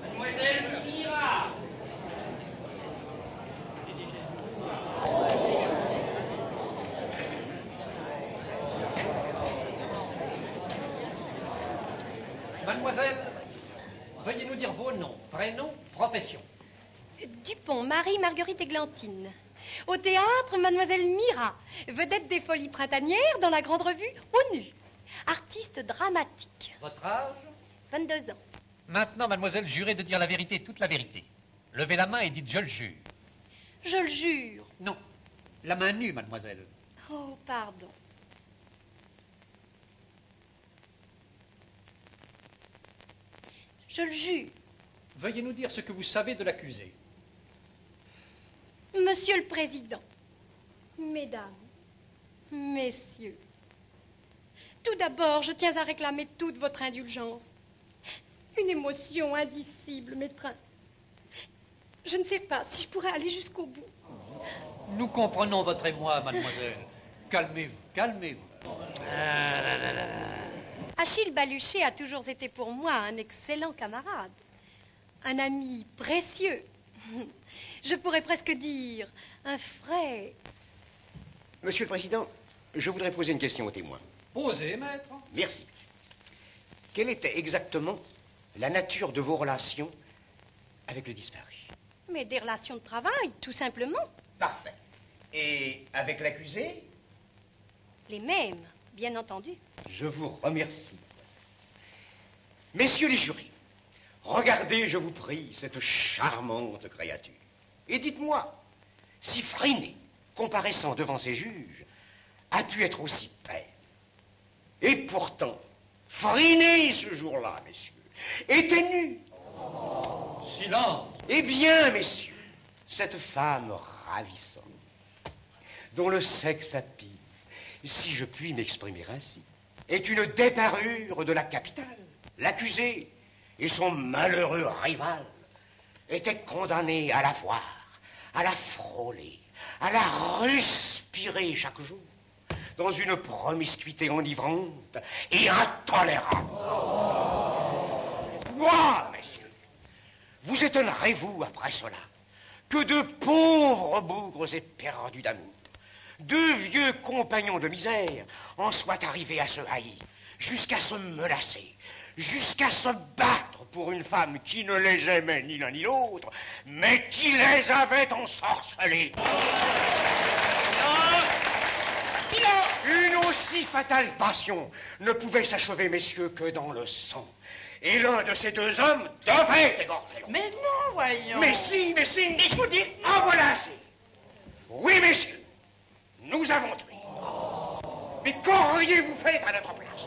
Mademoiselle Mira. Mademoiselle, veuillez nous dire vos noms, prénoms, profession. Dupont, Marie-Marguerite Églantine. Au théâtre, Mademoiselle Mira, vedette des Folies Printanières dans la grande revue Au Nu. artiste dramatique. Votre âge? 22 ans. Maintenant, mademoiselle, jurez de dire la vérité, toute la vérité. Levez la main et dites « je le jure ». Je le jure. Non, la main nue, mademoiselle. Oh, pardon. Je le jure. Veuillez nous dire ce que vous savez de l'accusé. Monsieur le Président, Mesdames, Messieurs, tout d'abord, je tiens à réclamer toute votre indulgence. Une émotion indicible m'étreint. Je ne sais pas si je pourrais aller jusqu'au bout. Nous comprenons votre émoi, mademoiselle. Calmez-vous, calmez-vous. Achille Baluchet a toujours été pour moi un excellent camarade, un ami précieux. Je pourrais presque dire un frère. Monsieur le Président, je voudrais poser une question au témoin. Posez, maître. Merci. Quelle était exactement la nature de vos relations avec le disparu? Mais des relations de travail, tout simplement. Parfait. Et avec l'accusé? Les mêmes, bien entendu. Je vous remercie, mademoiselle. Messieurs les jurys, regardez, je vous prie, cette charmante créature. Et dites-moi, si Phryné, comparaissant devant ses juges, a pu être aussi belle. Et pourtant, Phryné, ce jour-là, messieurs, était nue. Silence. Eh bien, messieurs, cette femme ravissante, dont le sexe à pied, si je puis m'exprimer ainsi, est une déparure de la capitale. L'accusé et son malheureux rival étaient condamnés à la voir, à la frôler, à la respirer chaque jour, dans une promiscuité enivrante et intolérable. Quoi, messieurs? Vous étonnerez-vous après cela que de pauvres bougres éperdus d'amour, deux vieux compagnons de misère, en soient arrivés à se haïr, jusqu'à se menacer, jusqu'à se battre pour une femme qui ne les aimait ni l'un ni l'autre, mais qui les avait ensorcelés. Une aussi fatale passion ne pouvait s'achever, messieurs, que dans le sang. Et l'un de ces deux hommes devait égorger. Mais non, voyons. Mais si, mais si. Et je vous dis, en voilà assez. Oui, messieurs, nous avons tué. Mais qu'auriez-vous fait à notre place?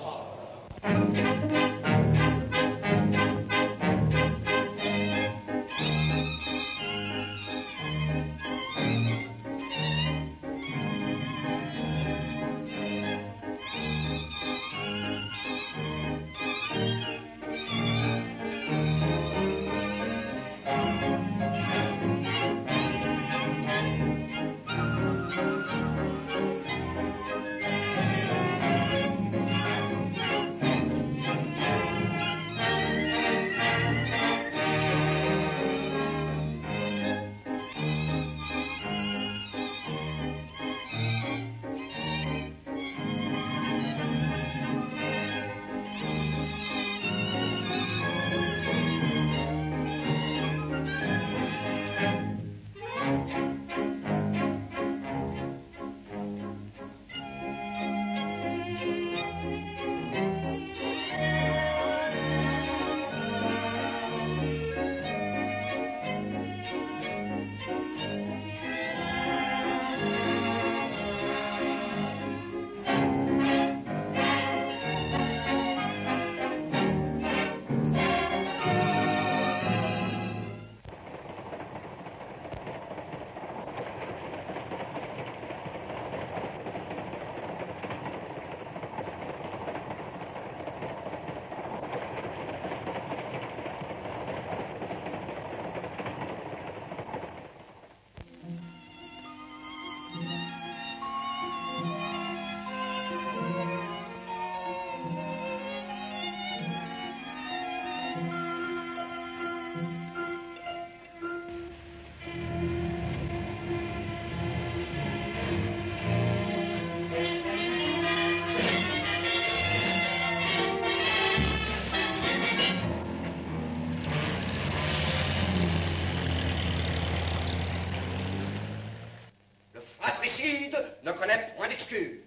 Ne connaît point d'excuses.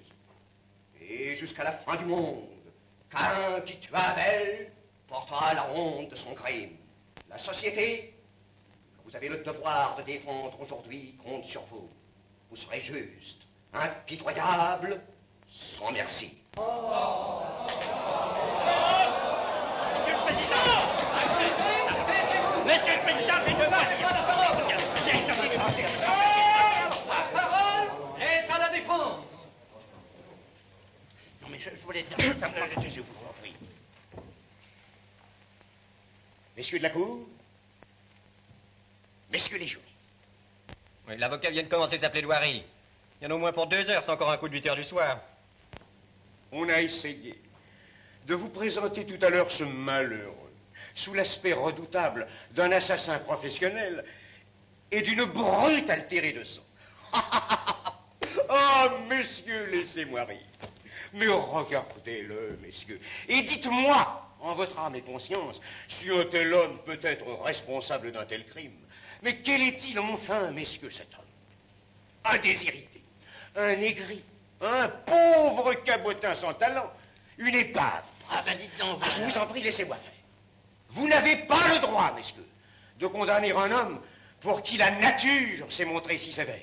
Et jusqu'à la fin du monde, Qu'un qui tua Abel portera la honte de son crime. La société, que vous avez le devoir de défendre aujourd'hui, compte sur vous. Vous serez juste, impitoyable, sans merci. Monsieur le Président, j'ai devant. Parole est à la défense. Non, mais je voulais dire ça. Je vous en prie. Messieurs de la Cour, messieurs les jurys. Oui, l'avocat vient de commencer sa plaidoirie. Il y en a au moins pour 2 heures, c'est encore un coup de 8 heures du soir. On a essayé de vous présenter tout à l'heure ce malheureux sous l'aspect redoutable d'un assassin professionnel et d'une brute altérée de sang. Oh, messieurs, laissez-moi rire. Mais regardez-le, messieurs, et dites-moi, en votre âme et conscience, si un tel homme peut être responsable d'un tel crime. Mais quel est-il enfin, messieurs, cet homme? Un déshérité, un aigri, un pauvre cabotin sans talent, une épave. Ah ben dites donc. Je vous en prie, laissez-moi faire. Vous n'avez pas le droit, messieurs, de condamner un homme pour qui la nature s'est montrée si sévère.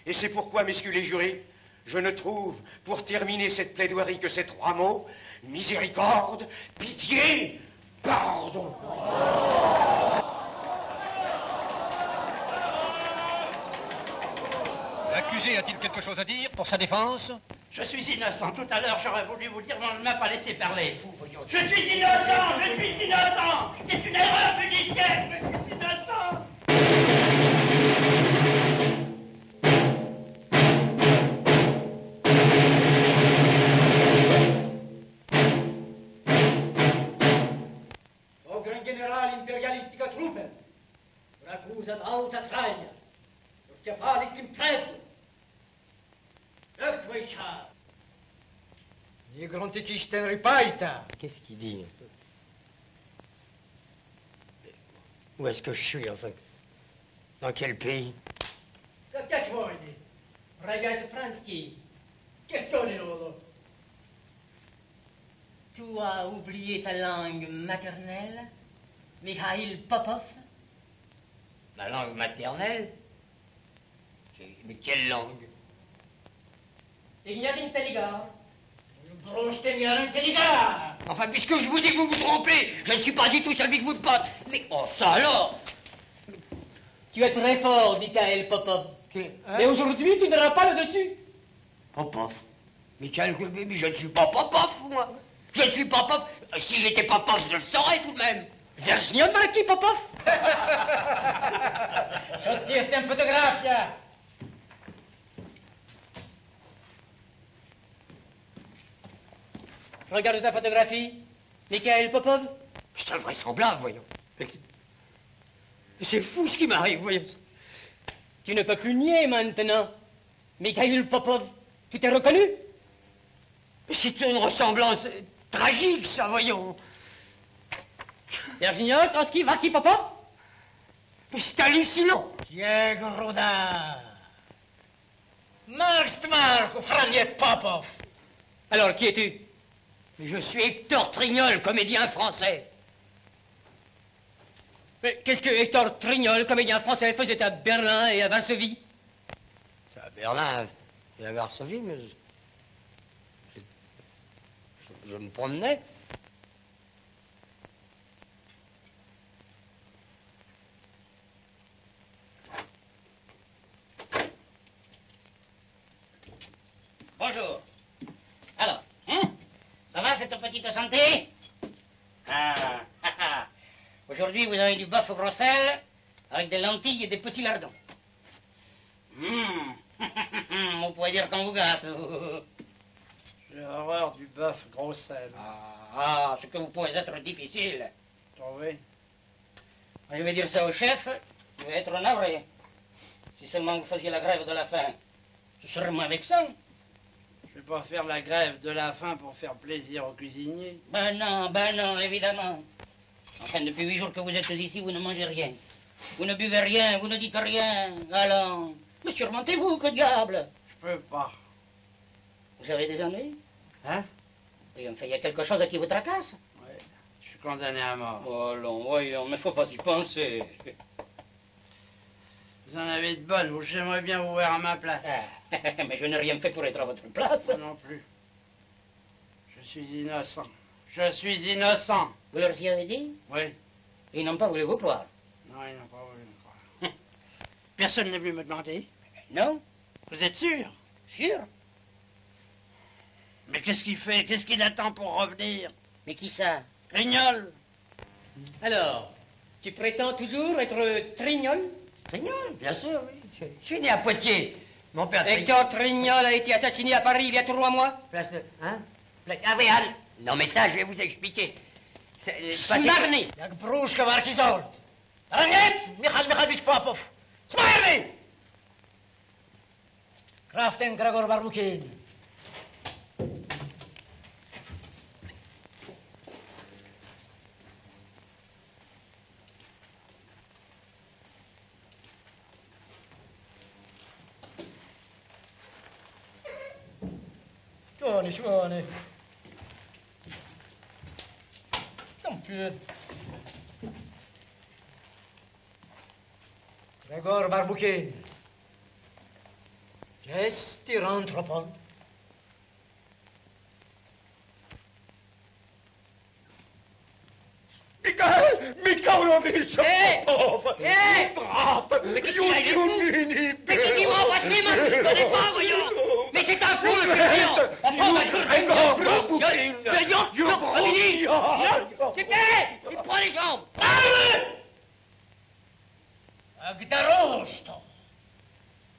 Et c'est pourquoi, messieurs les jurés, je ne trouve, pour terminer cette plaidoirie, que ces 3 mots: miséricorde, pitié, pardon. L'accusé a-t-il quelque chose à dire pour sa défense? Je suis innocent. Tout à l'heure, j'aurais voulu vous dire, mais on ne m'a pas laissé parler. Je suis innocent. Je suis innocent. C'est une erreur judiciaire. Je suis innocent. O gran general imperialistica Truppen, accusat alta Traglia, Schiaffali impreso. Eccoicia. Die Grontichisten ripaita. Qu'est-ce qu'il dit? Où est-ce que je suis, enfin? Dans quel pays? Che ci vuoi? Ragazzo Fransky, questione loro. Tu as oublié ta langue maternelle, Mikhail Popov? Ma langue maternelle? Mais quelle langue? Ignatin Peligar. Broche Ignatin Peligar. Enfin, puisque je vous dis que vous vous trompez, je ne suis pas du tout celui que vous pote. Mais oh, ça alors! Tu es très fort, Mikhail Popov. Mais aujourd'hui, tu n'auras pas le dessus. Popov? Mikhail, mais je ne suis pas Popov, moi. Je ne suis pas Popov. Si j'étais Popov, je le saurais tout de même. Verznion Marki Popov? Что ты с фотография? Regarde ta photographie, Mikhail Popov. C'est invraisemblable, voyons. C'est fou ce qui m'arrive, voyons. Tu ne peux plus nier maintenant. Mikhail Popov, tu t'es reconnu? C'est une ressemblance tragique, ça, voyons. Virginia, Trotsky, Marki Popov? Mais c'est hallucinant. Tiens, Grodin. Marx Marco, Franier Popov. Alors, qui es-tu? Je suis Hector Trignol, comédien français. Mais qu'est-ce que Hector Trignol, comédien français, faisait à Berlin et à Varsovie? À Berlin et à Varsovie, mais je me promenais. Bonjour. Alors, hein? Ça va, cette petite santé? Ah, aujourd'hui, vous avez du bœuf au gros sel, avec des lentilles et des petits lardons. On pourrait dire qu'on vous gâte. J'ai horreur du bœuf gros sel. Ce que vous pouvez être difficile. Trouvez? Je vais dire ça au chef, je vais être navré. Si seulement vous faisiez la grève de la faim, ce serait moins vexant. Je vais pas faire la grève de la faim pour faire plaisir aux cuisiniers. Ben non, évidemment. Enfin, depuis 8 jours que vous êtes ici, vous ne mangez rien. Vous ne buvez rien, vous ne dites rien. Allons, mais surmontez-vous, que diable. Je peux pas. Vous avez des ennuis? Hein? Et enfin, il y a quelque chose qui vous tracasse? Ouais, je suis condamné à mort. Oh non, voyons, mais faut pas y penser. Vous en avez de bonnes, vous j'aimerais bien vous voir à ma place. Mais je n'ai rien fait pour être à votre place. Moi non plus. Je suis innocent. Je suis innocent. Vous leur y avez dit? Oui. Ils n'ont pas voulu vous croire. Non, ils n'ont pas voulu me croire. Personne n'est venu me demander? Non. Vous êtes sûr? Sûr. Mais qu'est-ce qu'il fait? Qu'est-ce qu'il attend pour revenir? Mais qui ça? Trignol. Alors, tu prétends toujours être Trignol? Trignol, bien sûr, oui. Je suis né à Poitiers. Mon père Hector Trignol a été assassiné à Paris il y a 3 mois. Place de... Hein? Ah oui, Anne. Non, mais ça, je vais vous expliquer. Smarny! Jak brúška varti zolt. Ranget, Michal Michalovič Popov. Smarny! Kraften Gregor Barbukin. Schwane. Danke. Gregor Barbukin. Gesti Rantropon. Mikhailovich! Brave! Mais qu'est-ce qu'il a dit? Mais qui m'en passe les mains? Je ne connais pas, voyons! Mais c'est un fou, le client! Enfin, il prend les jambes! Gdarosto!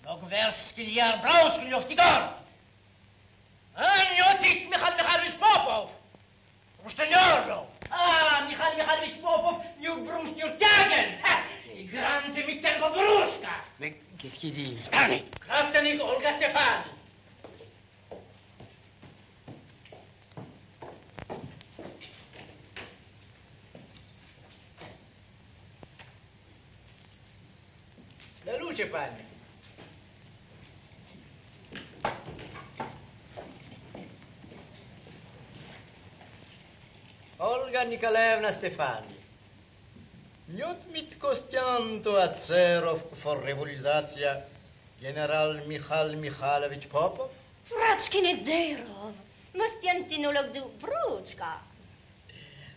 Nogverski Liar Blauski Ljoftigar! Anjotis Michal Michalovič Popov! Rustenjorlo! Ah, Michal Michalovič Popov, you brust your tagen! Grande Mitenko Bruska! Mais qu'est-ce qu'il dit? Stani! Kraftenik Olga Stefani! La luce, pane. Olga Nikolaevna Stefani. Niet mit Kostianto Atserov for revoluzacja general Michal Mikhailovich Popov? Frachkine Derov, Mostiantinolog du Bruchka.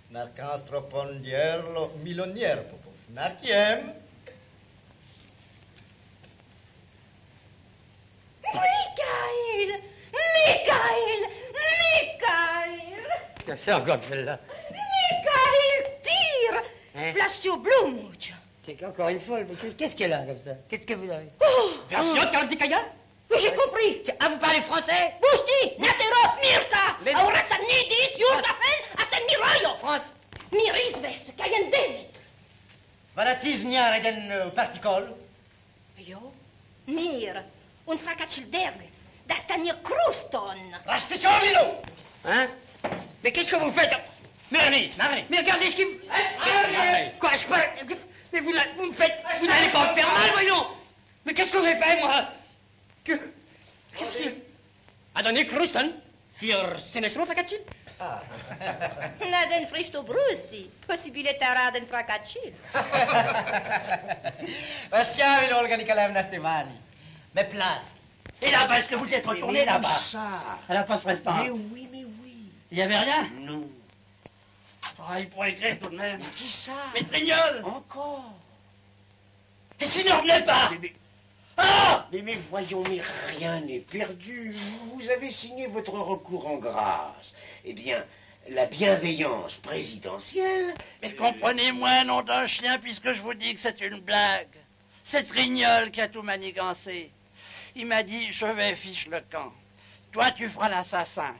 Narkastropon Dierlo Milonier Popov. Narkiem? Mikhail! Mikhail! Mikhail! C'est encore celle-là. Mikhail, tire! Hein? Plascio Blumuch. C'est encore une folle. Mais qu'est-ce qu'elle a comme ça? Qu'est-ce que vous avez? Oh! Version Kardikaya? Oui, j'ai compris. Ah, vous parlez français? Bushti, Natero, Mirka! Mais- Aurasa Nidis, Yurzafen, Astan Miroyo! France. Miris Vest, Kayen Desit. Valatizniar eden partikol? Jo, Nir, und Frakatschilderg, Dastanir Kruston. Rasticholino! Hein? Mais qu'est-ce que vous faites? Marnie. Mais regardez ce qui... Quoi, je parle... Mais vous me faites... Vous n'allez pas me faire mal, voyons! Mais qu'est-ce que j'ai fait, moi? Qu'est-ce que... Adonai Kruston. Für Semestro Fakatchil. Naden Fristo Brusti, possibile Taraden Frakatschil. Vasciavi Olga Nikolaevna Stefani. Mais place. Et là-bas, est-ce que vous êtes retourné Mais là-bas? ça. À la passe restante. Mais oui, mais oui. Il n'y avait rien? Non. Ah, il pourrait écrire tout de même. Mais qui ça? Mais Trignol! Encore? Et s'il ne revenait pas? Ah! Mais voyons, mais rien n'est perdu. Vous avez signé votre recours en grâce. Eh bien, la bienveillance présidentielle... Mais comprenez-moi, nom d'un chien, puisque je vous dis que c'est une blague. C'est Trignol qui a tout manigancé. Il m'a dit, je vais fiche le camp. Toi, tu feras l'assassin.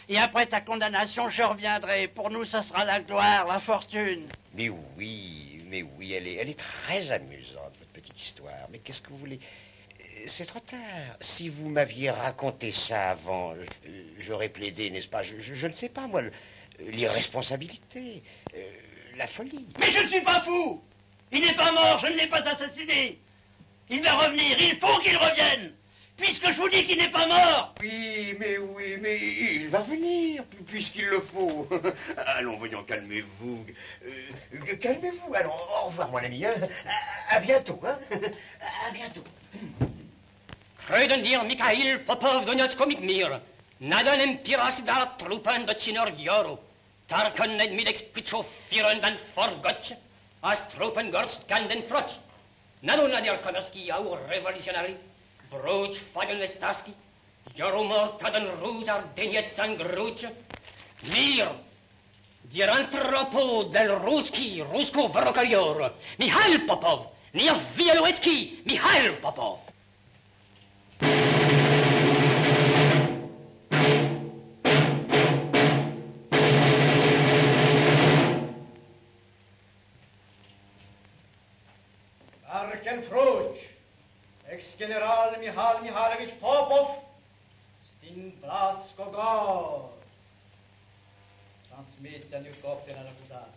Et après ta condamnation, je reviendrai. Pour nous, ce sera la gloire, la fortune. Mais oui, elle est très amusante, votre petite histoire. Mais qu'est-ce que vous voulez? C'est trop tard. Si vous m'aviez raconté ça avant, j'aurais plaidé, n'est-ce pas? Je ne sais pas, moi, l'irresponsabilité, la folie. Mais je ne suis pas fou! Il n'est pas mort, je ne l'ai pas assassiné. Il va revenir, il faut qu'il revienne, puisque je vous dis qu'il n'est pas mort. Oui, mais oui, mais il va venir, puisqu'il le faut. Allons, voyons, calmez-vous. Calmez-vous. Alors, au revoir, mon ami. À bientôt, hein. À bientôt. Kröden dir Mikhail Popov Donetsko mit mir. Nadanem Pirask dar Truppen do Chinor Joro. Tarkan ned Midex Picho Firen dan Forgotch. As Truppen Gorst kan den Frotch. Nadu nadir Komerski au revolutionary. Broch Fagen Vestaski. Jorumor Taden Ruzar Deniet Sangruch. Mir. Dir antropo del Ruski, Rusko Vrokalior. Mikhail Popov. Nir Vieloetski, Mikhail Popov. Arkenfroch, ex-general Mihail Mihailovich Popov, Stinblaskogor. Transmets à Nukov et à la Bouddha.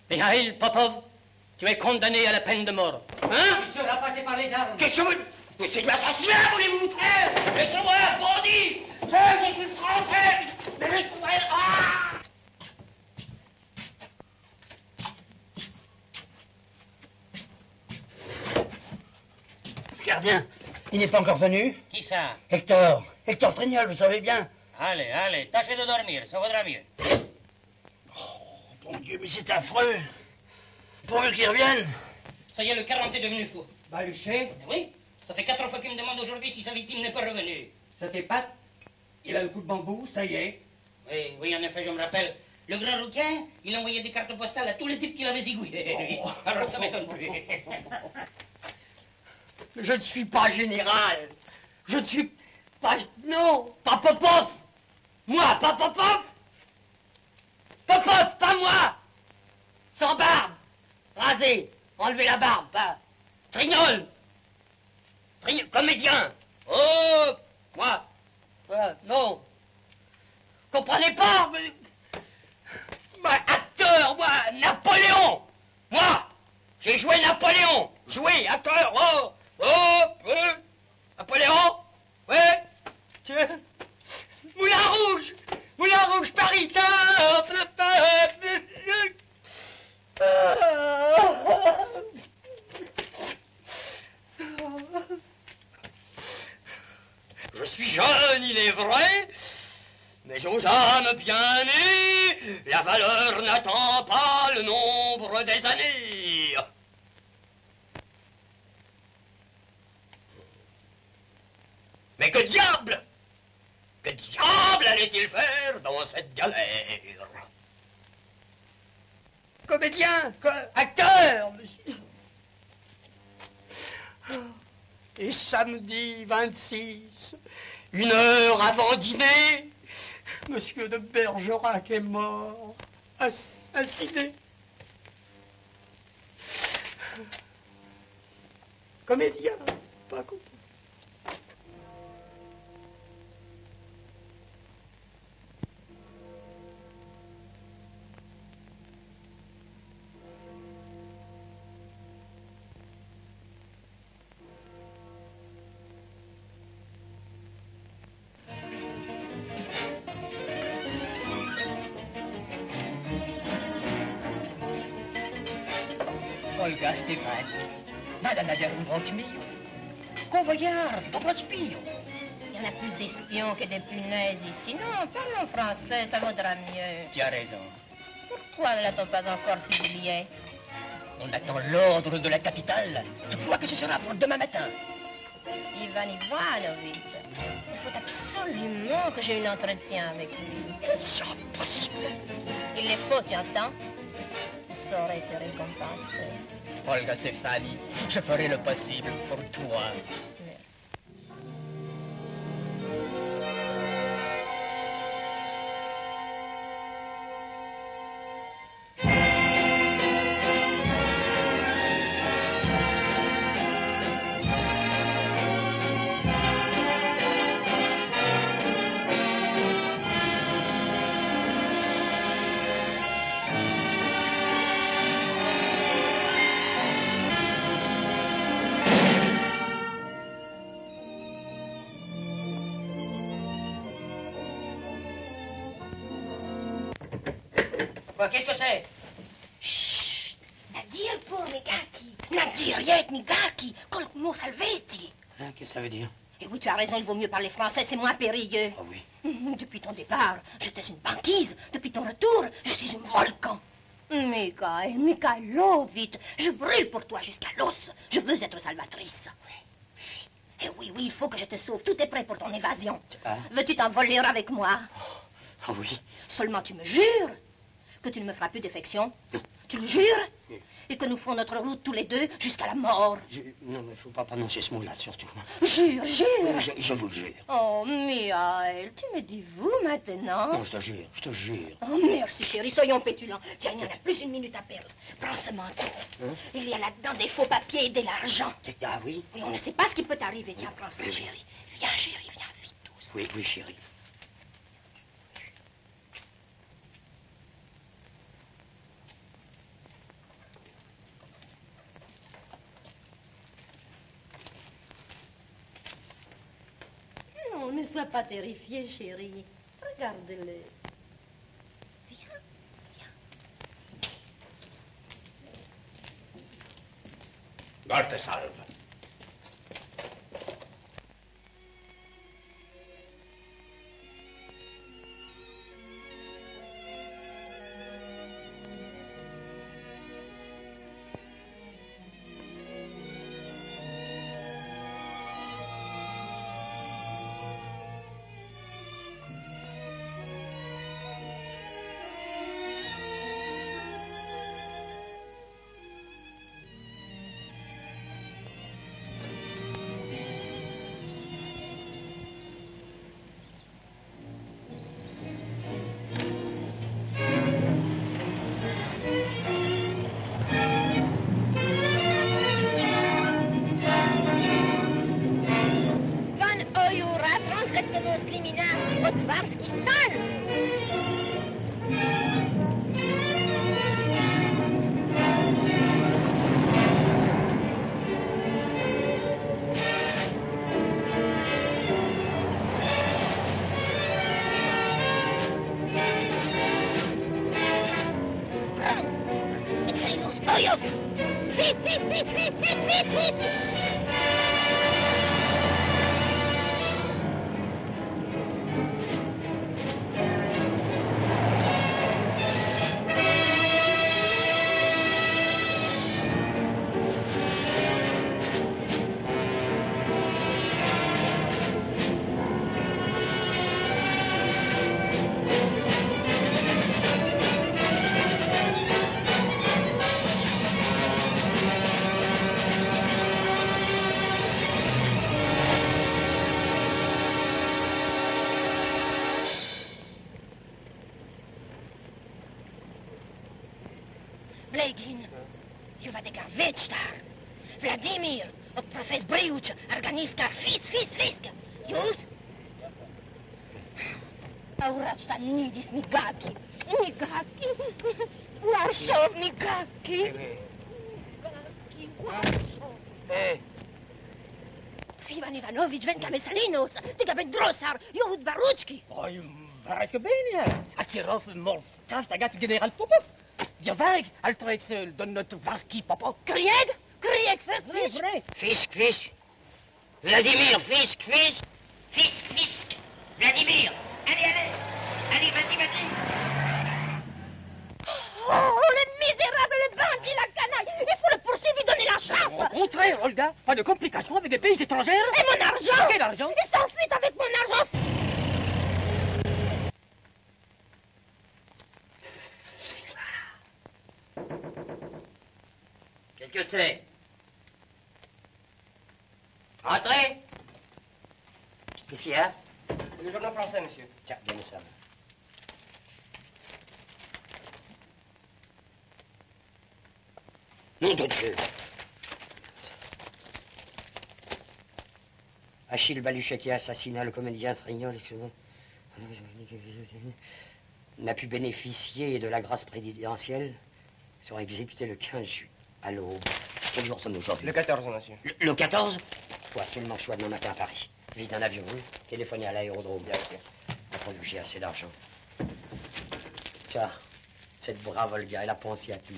Mikhail Popov, tu es condamné à la peine de mort. Hein? Il sera passé par les armes. Qu'est-ce que vous... C'est de l'assassinat, voulez-vous faire? Laissez-moi, bandit! Je suis français! Mais laissez-moi... Ah! Gardien, il n'est pas encore venu? Qui ça? Hector Trignol, vous savez bien. Allez, allez, tâchez de dormir, ça vaudra mieux. Mon Dieu, mais c'est affreux. Pourvu qu'il revienne. Ça y est, le 40 est devenu fou. Baluchet? Oui, ça fait 4 fois qu'il me demande aujourd'hui si sa victime n'est pas revenue. Ça t'épate? Il a le coup de bambou, ça y est. Oui, oui, en effet, je me rappelle. Le grand rouquin, il envoyait des cartes postales à tous les types qu'il avait zigouillés. Alors ça m'étonne plus. Je ne suis pas général. Je ne suis pas... Non, pas Popov. Moi, pas Popov. Popov, pas moi. Sans barbe. Rasé. Enlevez la barbe, pas... Trignol. Comédien. Oh, moi. Non. Comprenez pas. Moi, acteur, moi, Napoléon. Moi, j'ai joué Napoléon. Joué, acteur, oh. Napoléon. Ouais. Moulin Rouge, Paris. Je suis jeune, il est vrai, mais aux âmes bien nées, la valeur n'attend pas le nombre des années. Mais que diable allait-il faire dans cette galère? Comédien, acteur, monsieur. Et samedi 26, 1 heure avant dîner, monsieur de Bergerac est mort, assassiné. Comédien, pas compris. Olga Stefani, nada nader un brot mio. Convoyard, dopo spio. Il y en a plus d'espions que de punaises ici. Non, parle en français, ça vaudra mieux. Tu as raison. Pourquoi ne l'a-t-on pas encore fusillé? On attend l'ordre de la capitale. Je crois que ce sera pour demain matin. Ivan Ivanovitch, il faut absolument que j'ai un entretien avec lui. C'est impossible. Il les faut, tu entends? Je saurais te récompenser. Olga Stefani, je ferai le possible pour toi. Quoi, qu'est-ce que c'est? Chut! Nadir pour Migaki. Nadiriet Migaki. Colmo Salvetti. Hein, qu'est-ce que ça veut dire? Et oui, tu as raison, il vaut mieux parler français, c'est moins périlleux. Ah oui. Depuis ton départ, j'étais une banquise. Depuis ton retour, je suis un volcan. Mikhailovitch, je brûle pour toi jusqu'à l'os. Je veux être salvatrice. Oui. Et oui, il faut que je te sauve. Tout est prêt pour ton évasion. Veux-tu t'envoler avec moi? Ah oui. Seulement tu me jures que tu ne me feras plus défection. Tu le jures? Et que nous ferons notre route tous les deux jusqu'à la mort. Non, mais il ne faut pas prononcer ce mot-là, surtout. Jure, jure. Je vous le jure. Oh, Mihail, tu me dis vous maintenant? Non, je te jure, je te jure. Oh, merci, chérie, soyons pétulants. Tiens, il n'y en a plus une minute à perdre. Prends ce manteau. Hein? Il y a là-dedans des faux papiers et de l'argent. Ah oui? Oui, on ne sait pas ce qui peut t'arriver. Tiens, prends ça, chérie. Viens, chérie, viens vite, tous. Oui, oui, chérie. Non, ne sois pas terrifiée, chérie. Regarde-le. Gott te salve. Blegin, Juvadekar Vechtar, Vladimir, od profes Briuch, Arganiskar, Fisk, Jus? Aurachta Nidis Migaki, Warshov Migaki. Ivan Ivanovich, Venka Mesalinos, Tigabet Drossar, Jehud Baruchki. Oj, varke bene. Akirov, Moltov, Tagat, General Popov. Wir werk, Altrex, Donnot, Varski, Popov. Krieg Fertig. Fisk. Vladimir, Fisk. Vladimir. Allez, vas-y. Oh, le misérable, le bandit, la canaille. Il faut le poursuivre, lui donner la chasse. Au contraire, Olga, pas de complications avec des pays étrangers. Et mon argent? Quel argent? Il s'enfuit avec mon argent. Qu'est-ce que c'est? Entrez. Qu'est-ce qu'il y a? C'est le journal français, monsieur. Tiens, donne ça. Nom de Dieu. Achille Baluchet qui assassina le comédien Trignol n'a pu bénéficier de la grâce présidentielle sera exécuté le 15 juillet à l'aube. Quel jour sommes-nous aujourd'hui? Le 14, monsieur. Le 14? Faut absolument que je sois demain matin à Paris. Vite un avion, téléphoner à l'aérodrome. Bien sûr. J'ai assez d'argent. Tiens, Cette brave Olga, elle a pensé à tout.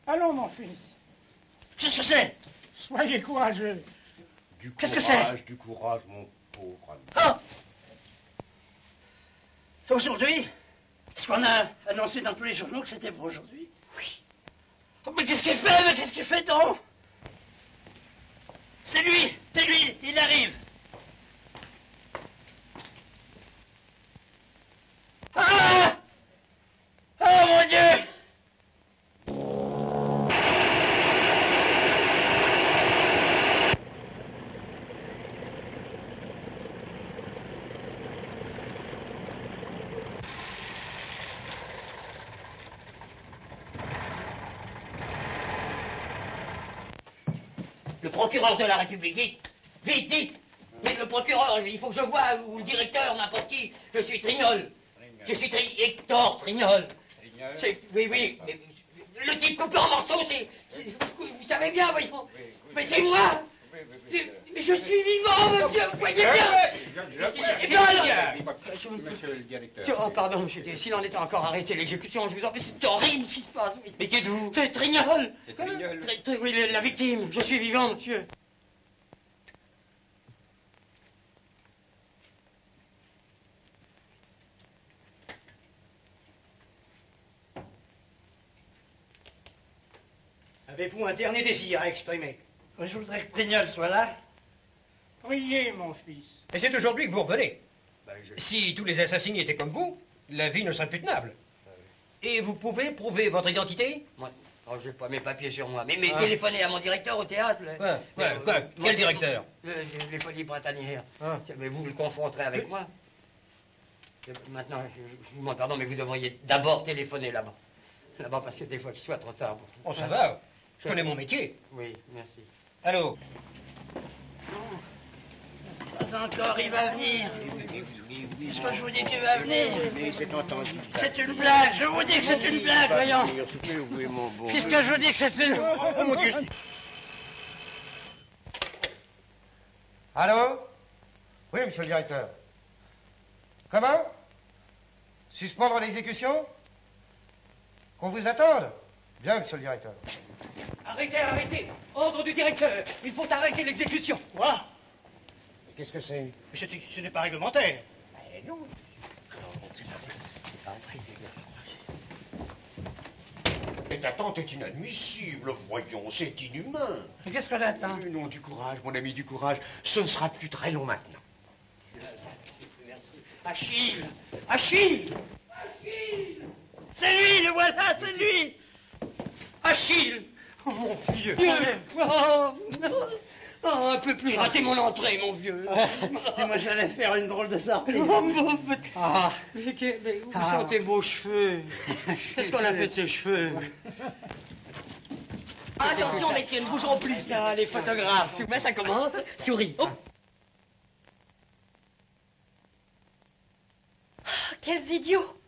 Allons, mon fils. Qu'est-ce que c'est? Soyez courageux. Qu'est-ce que c'est? Du courage, mon pauvre ami. Ah! Aujourd'hui? Est-ce qu'on a annoncé dans tous les journaux que c'était pour aujourd'hui? Oui. Oh, mais qu'est-ce qu'il fait? Mais qu'est-ce qu'il fait donc? C'est lui, il arrive. Ah! Oh mon Dieu! Le procureur de la République, vite, dites. Mais le procureur, il faut que je voie, ou le directeur, n'importe qui. Je suis Trignol. Je suis Hector Trignol. Oui, mais le type coupé en morceaux, vous savez bien, voyons. Mais c'est moi. Mais je suis vivant, monsieur, vous voyez bien. Eh bien alors. Monsieur le directeur. Oh, pardon, monsieur, s'il en était encore arrêté l'exécution, je vous en prie, c'est horrible ce qui se passe. Oui. Mais qui êtes-vous? C'est Trignol. C'est Trignol. Oui, la victime. Je suis vivant, monsieur. Avez-vous un dernier désir à exprimer? Je voudrais que Trignol soit là. Priez, mon fils. Et c'est aujourd'hui que vous revenez. Si tous les assassinés étaient comme vous, la vie ne serait plus tenable. Et vous pouvez prouver votre identité? Moi, je n'ai pas mes papiers sur moi. Mais téléphonez à mon directeur au théâtre. Quel directeur? Les Folies Printanières. Mais vous le confronterez avec moi. Maintenant, je vous demande pardon, mais vous devriez d'abord téléphoner là-bas. Là-bas, parce que des fois qu'il soit trop tard. Oh, ça va. Je connais mon métier. Oui, merci. Allô? Pas encore, il va venir. Est-ce que je vous dis qu'il va venir? Mais c'est entendu. C'est une blague, je vous dis que c'est une blague, voyons. Oui, mon bon. Puisque je vous dis que c'est une... Oh, mon Dieu. Allô? Oui, monsieur le directeur. Comment? Suspendre l'exécution? Qu'on vous attende? Bien, monsieur le directeur. Arrêtez! Ordre du directeur! Il faut arrêter l'exécution! Quoi? Qu'est-ce que c'est? Ce n'est pas réglementaire. Non. Cette attente est inadmissible, voyons, c'est inhumain. Mais qu'est-ce qu'on attend? Non, du courage, mon ami, du courage. Ce ne sera plus très long maintenant. Achille! C'est lui, le voilà, c'est lui! Achille! Oh, mon vieux! Oh, un peu plus raté mon entrée, mon vieux. Et moi, j'allais faire une drôle de sortie. Mais où sont tes beaux cheveux? Qu'est-ce qu'on a fait de ces cheveux? Attention, messieurs, ne bougerons plus. Ah, les photographes. Mais ça commence. Souris. Oh. Quels idiots!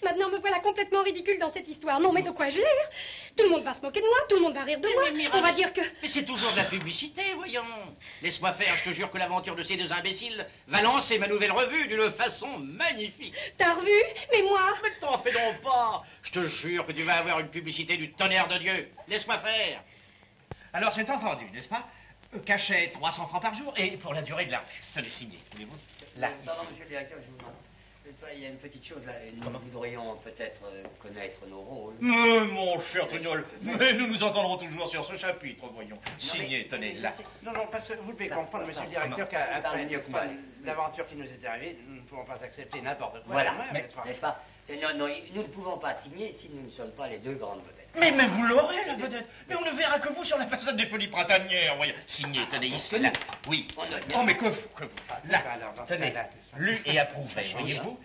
Maintenant, me voilà complètement ridicule dans cette histoire. Non, mais de quoi j'ai l'air? Tout le monde va se moquer de moi, tout le monde va rire de moi. On va dire que... Mais c'est toujours de la publicité, voyons. Laisse-moi faire, je te jure que l'aventure de ces deux imbéciles va lancer ma nouvelle revue d'une façon magnifique. T'as revu? Mais moi... Mais t'en fais donc pas. Je te jure que tu vas avoir une publicité du tonnerre de Dieu. Laisse-moi faire. Alors, c'est entendu, n'est-ce pas? Cachet 300 francs par jour et pour la durée de la revue. Tenez, signé, voulez-vous? Là, Pardon, ici. monsieur le directeur, je vous demande. Il y a une petite chose là. Nous voudrions peut-être connaître nos rôles. Mon cher Trignol, mais nous nous entendrons toujours sur ce chapitre, voyons. Signé, tenez, là. Non, parce que vous devez comprendre, monsieur le directeur, qu'après l'aventure qui nous est arrivée, nous ne pouvons pas accepter n'importe quoi. Voilà, n'est-ce pas? Non, nous ne pouvons pas signer si nous ne sommes pas les deux grandes vedettes. Mais vous l'aurez, la vedette. Mais on ne verra que vous sur la façade des Folies Printanières, voyons. Signé, tenez, ici, là. Oui. Oh, mais que vous. Là, tenez, lu et approuvé, voyez-vous.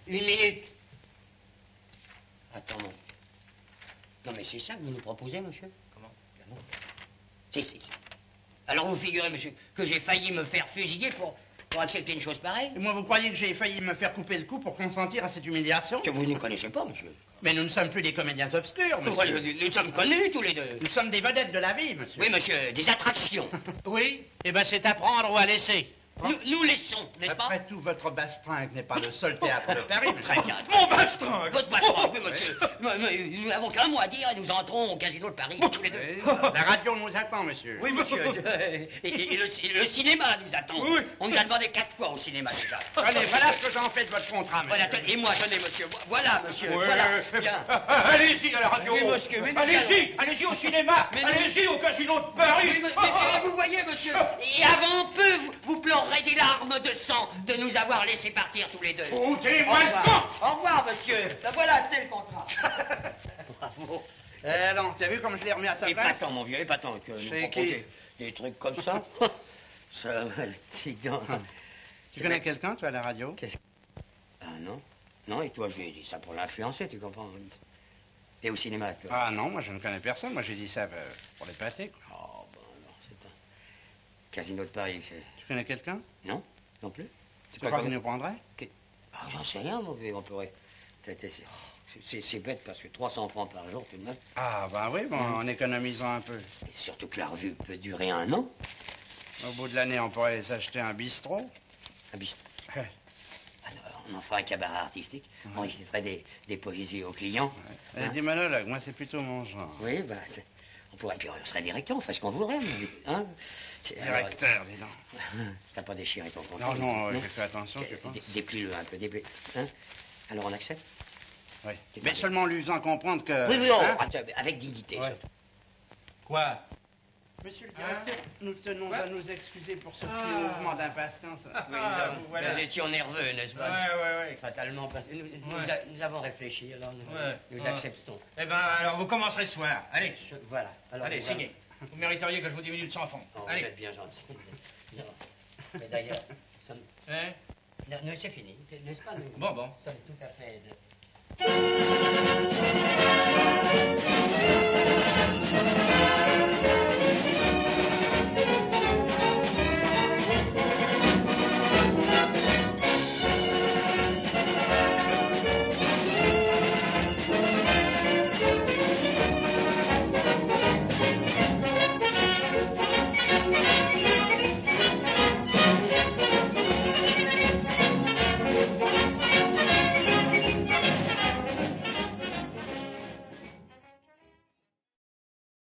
Une minute. Attends, non, mais c'est ça que vous nous proposez, monsieur? Comment? Non. Si. Alors vous figurez, monsieur, que j'ai failli me faire fusiller pour accepter une chose pareille? Et moi, vous croyez que j'ai failli me faire couper le cou pour consentir à cette humiliation? Que vous ne connaissez pas, monsieur. Mais nous ne sommes plus des comédiens obscurs, monsieur. Nous sommes connus, tous les deux. Nous sommes des vedettes de la vie, monsieur. Oui, monsieur, des attractions. Oui? Eh bien, c'est à prendre ou à laisser. Nous laissons, n'est-ce pas? Après tout, votre bastringue n'est pas le seul théâtre de Paris, monsieur. Mon bastringue! Votre bastringue, oui, monsieur. Nous n'avons qu'un mot à dire et nous entrons au casino de Paris, tous les deux. La radio nous attend, monsieur. Oui, monsieur. Et le cinéma nous attend. Oui. On nous a demandé 4 fois au cinéma, déjà. Allez, voilà ce que j'en fais de votre contrat, monsieur. Voilà, et moi, tenez, monsieur. Voilà, monsieur. Oui. Voilà. Bien. Allez-y à la radio. Oui, monsieur. Allez-y au cinéma. Allez-y au casino de Paris. Mais vous voyez, monsieur, et avant peu, vous pleurerez des larmes de sang de nous avoir laissé partir tous les deux. Foutez-moi le camp. Au revoir, monsieur. Voilà, tenez le contrat. Bravo. Non, t'as vu comme je l'ai remis à sa place? Épatant, mon vieux, épatant. Que nous proposez des trucs comme ça. Ça, dis donc. Tu connais quelqu'un, toi, à la radio? Ah, non. Non, et toi, j'ai dit ça pour l'influencer, tu comprends? Et au cinéma, toi? Ah, non, moi, je ne connais personne. Moi, j'ai dit ça pour les pâtés, quoi. Oh, bon, non, c'est un casino de Paris, c'est... Tu connais quelqu'un? Non, non plus. Tu crois qu'il nous prendrait? Ah, j'en sais rien, mon vieux, on pourrait... C'est bête, parce que 300 francs par jour, tout de même. Ah, ben oui, bon, en économisant un peu. Et surtout que la revue peut durer 1 an. Au bout de l'année, on pourrait s'acheter un bistrot. Un bistrot? Alors, on en fera un cabaret artistique. On réciterait des poésies aux clients. Des monologues, moi, c'est plutôt mon genre. Oui, ben, on pourrait, puis on serait directeur, on ferait ce qu'on voudrait. Hein? Directeur, dis donc. T'as pas déchiré ton contrat? Non, j'ai fait attention, tu penses? Déplie-le un peu, déplie. Hein? Alors on accepte? Oui. Mais seulement lui faisant comprendre que... Oui, avec dignité. Ouais. Quoi? Monsieur le directeur, nous tenons à nous excuser pour ce petit mouvement d'impatience. Nous étions nerveux, n'est-ce pas? Oui. Fatalement, parce que nous avons réfléchi, alors nous acceptons. Eh ben, alors vous commencerez ce soir. Allez. Voilà. Alors, allez, signez. Vous mériteriez que je vous diminue de 100 francs. Allez. Vous êtes bien gentil. Non. Mais d'ailleurs, nous sommes... Hein? Non, c'est fini, n'est-ce pas? Bon. Nous sommes tout à fait...